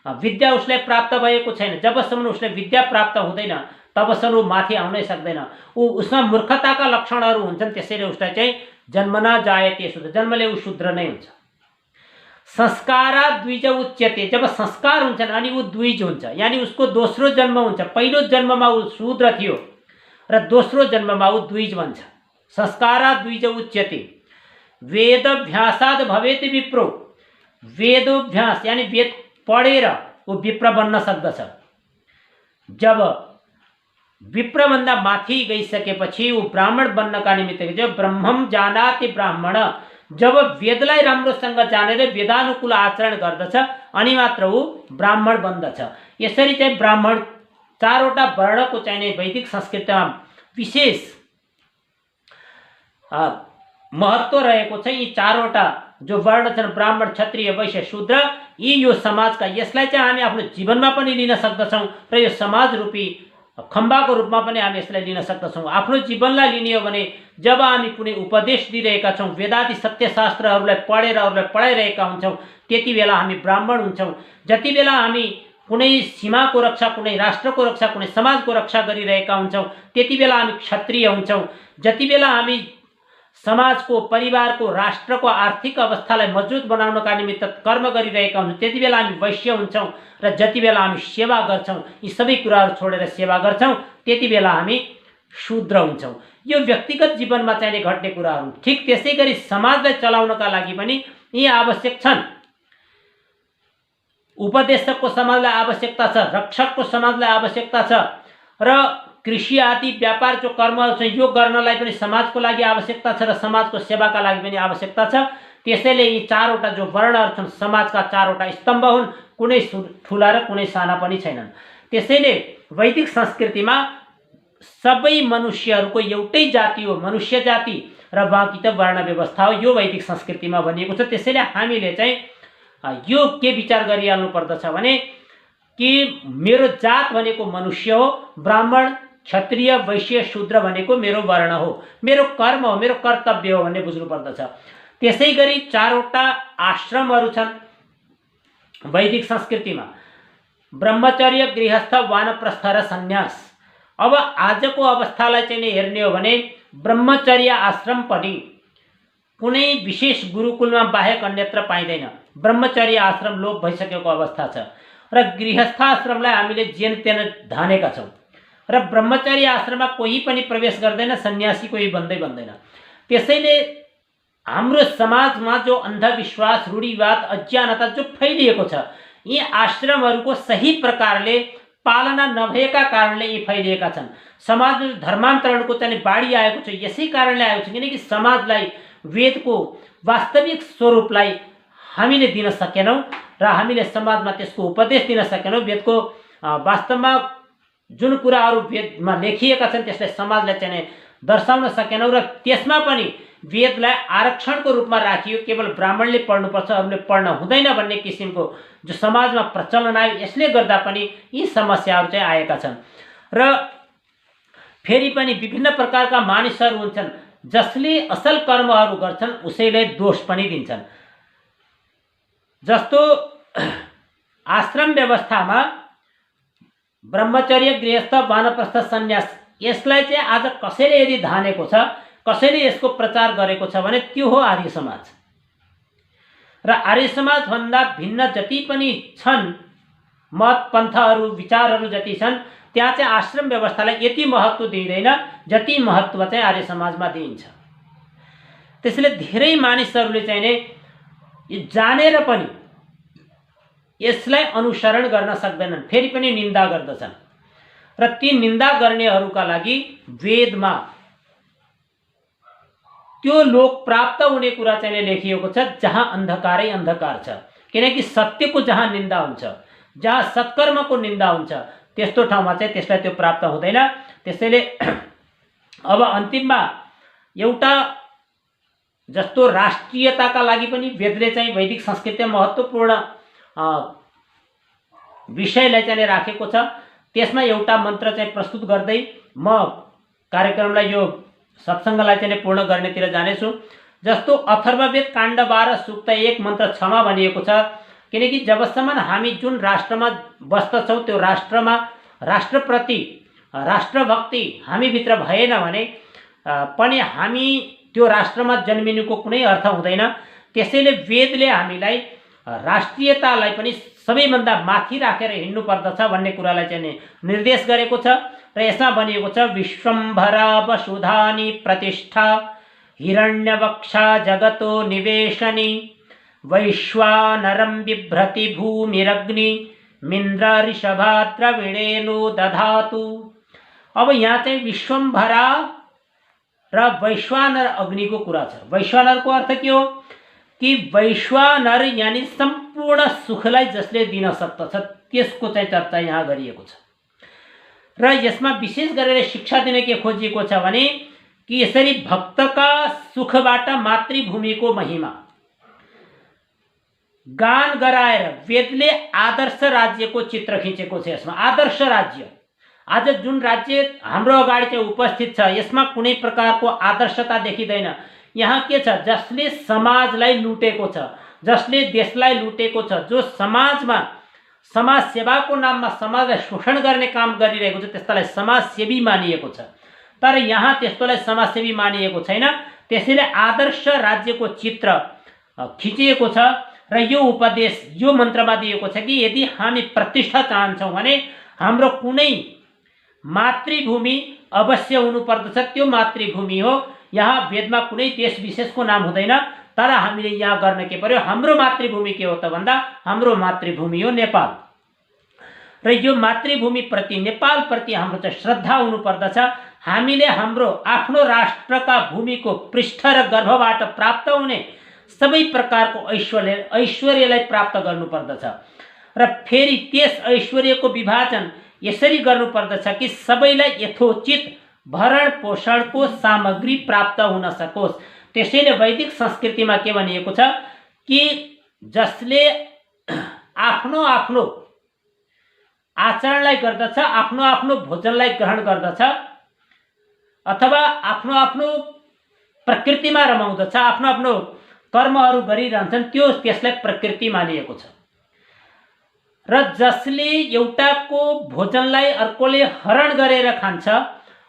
विद्या उसलाई प्राप्त भएको छैन। जबसम्म उसलाई विद्या प्राप्त हुँदैन तबसम्म ऊ माथि आउनै सक्दैन। उसमा मूर्खताका लक्षणहरू हुन्छन्। त्यसैले उसलाई चाहिँ जन्मना जायते शूद्र, जन्मले ऊ शूद्र नै हुन्छ। संस्कारात् द्विज उच्यते, जब संस्कार हुन्छन् अनि ऊ द्विज हुन्छ, यानी उसको दोस्रो जन्म हुन्छ। पहिलो जन्ममा ऊ शूद्र थियो र दोस्रो जन्ममा ऊ द्विज बन्छ। संस्कारात् द्विज उच्यते वेदभ्यासात् भवेत् विप्रो, वेदोभ्यास यानी वेद पढेर ऊ विप्र बन्न सक्दछ। जब विप्रभन्दा माथि गइसकेपछि ऊ ब्राह्मण बन्नका निमित्त जब ब्रह्मम जानाति ब्राह्मण, जब वेदलाई राम्रोसँग जानेर वेदानुकूल आचरण गर्दछ अनि मात्र ऊ ब्राह्मण बन्दछ। यसरी चाहिँ ब्राह्मण 4वटा वर्णको चाहिने वैदिक संस्कृतिमा विशेष महत्त्व रहेको छ। यी 4वटा जो वर्ण छन् ब्राह्मण, क्षत्रिय, वैश्य, शूद्र, यी यो समाजका, यसलाई चाहिँ हामी आफ्नो जीवनमा पनि लिन सक्दछौँ र यो समाज रूपी खम्बाको रूपमा पनि हामी यसलाई लिन सक्दछौँ। आफ्नो जीवनलाई लिने हो भने जब हामी कुनै उपदेश दिइरहेका छौँ, वेदादि सत्यशास्त्रहरूलाई पढेर अरूलाई पढाइरहेका हुन्छौँ, त्यति बेला हामी ब्राह्मण हुन्छौँ। जति बेला हामी कुनै सीमाको रक्षा, कुनै राष्ट्रको रक्षा, कुनै समाजको रक्षा गरिरहेका हुन्छौँ त्यति बेला हामी क्षत्रिय हुन्छौँ। जति बेला हामी समाजको, परिवारको, राष्ट्रको आर्थिक अवस्थालाई मजबुत बनाउनका निमित्त कर्म गरिरहेका हुन्छौँ त्यति बेला हामी वैश्य हुन्छौँ। र जति बेला हामी सेवा गर्छौँ, यी सबै कुराहरू छोडेर सेवा गर्छौँ त्यति बेला हामी शूद्र हुन्छौँ। यो व्यक्तिगत जीवनमा चाहिने घट्ने कुराहरू। ठिक त्यसै गरी समाजलाई चलाउनका लागि पनि यी आवश्यक छन्। उपदेशकको समाजलाई आवश्यकता छ, रक्षकको समाजलाई आवश्यकता छ, र कृषि आदि व्यापार जो कर्महरू छ यो गर्नलाई पनि समाजको लागि आवश्यकता छ र समाजको सेवाका लागि पनि आवश्यकता छ। त्यसैले यी चारवटा जो वर्णहरू छन् समाजका चारवटा स्तम्भ हुन्, कुनै ठुला र कुनै साना पनि छैनन्। त्यसैले वैदिक संस्कृतिमा सबै मनुष्यहरूको एउटै जाति हो, मनुष्य जाति, र बाँकी त वर्ण व्यवस्था हो, यो वैदिक संस्कृतिमा भनिएको छ। त्यसैले हामीले चाहिँ यो के विचार गरिहाल्नु पर्दछ भने कि मेरो जात भनेको मनुष्य हो, ब्राह्मण क्षत्रिय वैश्य शूद्र भनेको मेरो वर्ण हो, मेरो कर्म हो, मेरो कर्तव्य हो भन्ने बुझ्नु पर्दछ। त्यसै गरी चारवटा आश्रमहरू छन् वैदिक संस्कृतिमा, ब्रह्मचर्य, गृहस्थ, वानप्रस्थ र सन्यास। अब आजको अवस्थालाई चाहिँ हेर्ने हो भने ब्रह्मचर्य आश्रम पनि कुनै विशेष गुरुकुलमा बाहेक अन्यत्र पाइँदैन। ब्रह्मचर्य आश्रम लोप भइसकेको अवस्था छ र गृहस्थ आश्रमलाई हामीले जेन तेन धानेका छौँ र ब्रह्मचर्य आश्रममा कोही पनि प्रवेश गर्दैन, सन्यासी कोही बन्दैन। त्यसैले हाम्रो समाजमा जो अन्धविश्वास, रूढिवाद, अज्ञानता जो फैलिएको छ, यी आश्रमहरूको सही प्रकारले पालना नभएका कारणले यी फैलिएका छन्। समाजमा धर्मान्तरणको चाहिँ बाढी आएको छ, यसै कारणले आएको छ किनकि समाजलाई वेदको वास्तविक स्वरूपलाई हामीले दिन सकेनौँ र हामीले समाजमा त्यसको उपदेश दिन सकेनौँ। वेदको वास्तवमा जुन कुराहरू वेदमा लेखिएका छन् त्यसलाई समाजलाई चाहिँ दर्शाउन सकेनौँ र त्यसमा पनि वेदलाई आरक्षणको रूपमा राखियो, केवल ब्राह्मणले पढ्नुपर्छ, अरूले पढ्न हुँदैन भन्ने किसिमको जो समाजमा प्रचलन आयो। यसले गर्दा पनि यी समस्याहरू चाहिँ आएका छन्। र फेरि पनि विभिन्न प्रकारका मानिसहरू हुन्छन् जसले असल कर्महरू गर्छन् उसैले दोष पनि दिन्छन्। जस्तो आश्रम व्यवस्थामा ब्रह्मचर्य, गृहस्थ, वानप्रस्थ, सन्यास, यसलाई चाहिँ आज कसैले यदि धानेको छ, कसैले यसको प्रचार गरेको छ भने त्यो हो आर्य समाज। र आर्य समाजभन्दा भिन्न जति पनि छन् मत, पन्थहरू, विचारहरू जति छन्, त्यहाँ चाहिँ आश्रम व्यवस्थालाई यति महत्त्व दिइँदैन जति महत्त्व चाहिँ आर्य समाजमा दिइन्छ। त्यसैले धेरै मानिसहरूले चाहिँ नि जानेर पनि यसलाई अनुसरण गर्न सक्दैनन्, फेरि पनि निन्दा गर्दछन्। र ती निन्दा गर्नेहरूका लागि वेदमा त्यो लोक प्राप्त हुने कुरा चाहिँ लेखिएको छ जहाँ अन्धकारै अन्धकार छ। किनकि सत्यको जहाँ निन्दा हुन्छ, जहाँ सत्कर्मको निन्दा हुन्छ, त्यस्तो ठाउँमा चाहिँ त्यसलाई त्यो प्राप्त हुँदैन। त्यसैले अब अन्तिममा एउटा जस्तो राष्ट्रियताका लागि पनि वेदले चाहिँ वैदिक संस्कृतिमा महत्त्वपूर्ण विषयलाई चाहिँ राखेको छ। त्यसमा एउटा मन्त्र चाहिँ प्रस्तुत गर्दै म कार्यक्रमलाई यो सत्सङ्गलाई चाहिँ पूर्ण गर्नेतिर जानेछु। जस्तो अथर्ववेद काण्ड 12 सूक्त 1 मन्त्र 6 मा भनिएको छ, किनकि जबसम्म हामी जुन राष्ट्रमा बस्दछौँ त्यो राष्ट्रमा राष्ट्रप्रति राष्ट्रभक्ति हामीभित्र भएन भने पनि हामी त्यो राष्ट्रमा जन्मिनुको कुनै अर्थ हुँदैन। त्यसैले वेदले हामीलाई राष्ट्रियतालाई पनि सबैभन्दा माथि राखेर हिँड्नु पर्दछ भन्ने कुरालाई चाहिँ निर्देश गरेको छ। र यसमा भनिएको छ विश्वम्भरा वसुधानी प्रतिष्ठा हिरण्यवक्षा जगतो निवेशनी वैश्वानरं बिभ्रति भूमिरग्नि मिन्द्र ऋषभा द्रविणेनो दधातु। अब यहाँ चाहिँ विश्वम्भरा र वैश्वानर अग्निको कुरा छ। वैश्वानरको अर्थ के हो कि वैश्वानर यानी सम्पूर्ण सुखलाई जसले दिन सक्दछ त्यसको चाहिँ चर्चा यहाँ गरिएको छ। र यसमा विशेष गरेर शिक्षा दिन के खोजिएको छ भने कि यसरी भक्तका सुखबाट मातृभूमिको महिमा गान गराएर वेदले आदर्श राज्यको चित्र खिचेको छ। यसमा आदर्श राज्य, आज जुन राज्य हाम्रो अगाडि चाहिँ उपस्थित छ यसमा कुनै प्रकारको आदर्शता देखिँदैन। यहाँ के छ, जसले समाजलाई लुटेको छ, जसले देशलाई लुटेको छ, जो समाजमा समाज सेवाको नाममा समाजलाई शोषण गर्ने काम गरिरहेको छ त्यस्तालाई समाजसेवी मानिएको छ। तर यहाँ त्यस्तोलाई समाजसेवी मानिएको छैन। त्यसैले आदर्श राज्यको चित्र खिचिएको छ र यो उपदेश यो मन्त्रमा दिएको छ कि यदि हामी प्रतिष्ठा चाहन्छौँ भने हाम्रो कुनै मातृभूमि अवश्य हुनुपर्दछ, त्यो मातृभूमि हो। यहाँ वेदमा कुनै देश विशेषको नाम हुँदैन, तर हामीले यहाँ गर्न के पर्यो, हाम्रो मातृभूमि के हो त भन्दा हाम्रो मातृभूमि हो नेपाल। र यो मातृभूमिप्रति नेपालप्रति हाम्रो चाहिँ श्रद्धा हुनुपर्दछ। हामीले हाम्रो आफ्नो राष्ट्रका भूमिको पृष्ठ र गर्भबाट प्राप्त हुने सबै प्रकारको ऐश्वर्यलाई प्राप्त गर्नुपर्दछ र फेरि त्यस ऐश्वर्यको विभाजन यसरी गर्नुपर्दछ कि सबैलाई यथोचित भरण पोषणको सामग्री प्राप्त हुन सकोस्। त्यसैले वैदिक संस्कृतिमा के भनिएको छ कि जसले आफ्नो आफ्नो आचरणलाई गर्दछ, आफ्नो आफ्नो भोजनलाई ग्रहण गर्दछ अथवा आफ्नो आफ्नो प्रकृतिमा रमाउँदछ, आफ्नो आफ्नो कर्महरू गरिरहन्छन्, त्यसलाई प्रकृति मानिएको छ। र जसले एउटाको भोजनलाई अर्कोले हरण गरेर खान्छ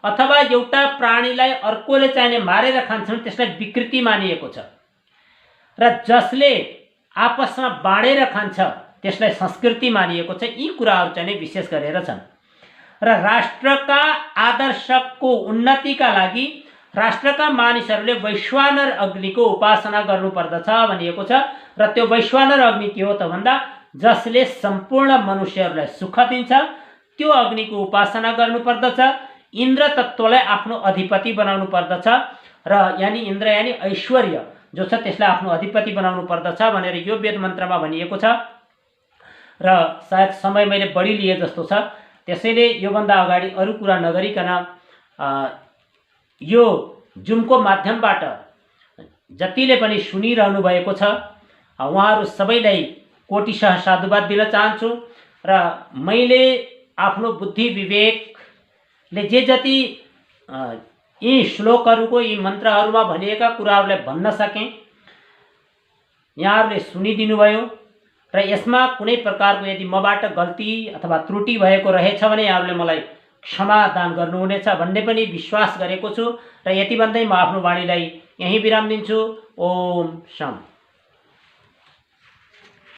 अथवा एउटा प्राणीलाई अर्कोले चाहिने मारेर खान्छन्, त्यसलाई विकृति मानिएको छ। र जसले आपसमा बाँडेर खान्छ त्यसलाई संस्कृति मानिएको छ। यी कुराहरू चाहिँ विशेष गरेर छन्। र राष्ट्रका आदर्शको उन्नतिका लागि राष्ट्रका मानिसहरूले वैश्वानर अग्निको उपासना गर्नुपर्दछ भनिएको छ। र त्यो वैश्वानर अग्नि के हो त भन्दा जसले सम्पूर्ण मनुष्यहरूलाई सुख दिन्छ, त्यो अग्निको उपासना गर्नुपर्दछ। इन्द्र तत्त्वलाई आफ्नो अधिपति बनाउनु पर्दछ र यानी इन्द्र यानी ऐश्वर्य जो छ त्यसलाई आफ्नो अधिपति बनाउनु पर्दछ भनेर यो वेद मन्त्रमा भनिएको छ। र सायद समय मैले बढी लिए जस्तो छ, त्यसैले योभन्दा अगाडि अरू कुरा नगरिकन यो जुमको माध्यमबाट जतिले पनि सुनिरहनु भएको छ उहाँहरू सबैलाई कोटिसह साधुवाद दिन चाहन्छु। र मैले आफ्नो बुद्धि विवेकले जे जति यी श्लोकहरूको यी मन्त्रहरूमा भनिएका कुराहरूलाई भन्न सकेँ यहाँहरूले सुनिदिनु भयो। र यसमा कुनै प्रकारको यदि मबाट गल्ती अथवा त्रुटि भएको रहेछ भने यहाँहरूले मलाई क्षमादान गर्नुहुनेछ भन्ने पनि विश्वास गरेको छु। र यति भन्दै म आफ्नो वाणीलाई यहीँ विराम दिन्छु। ओम शान्ति।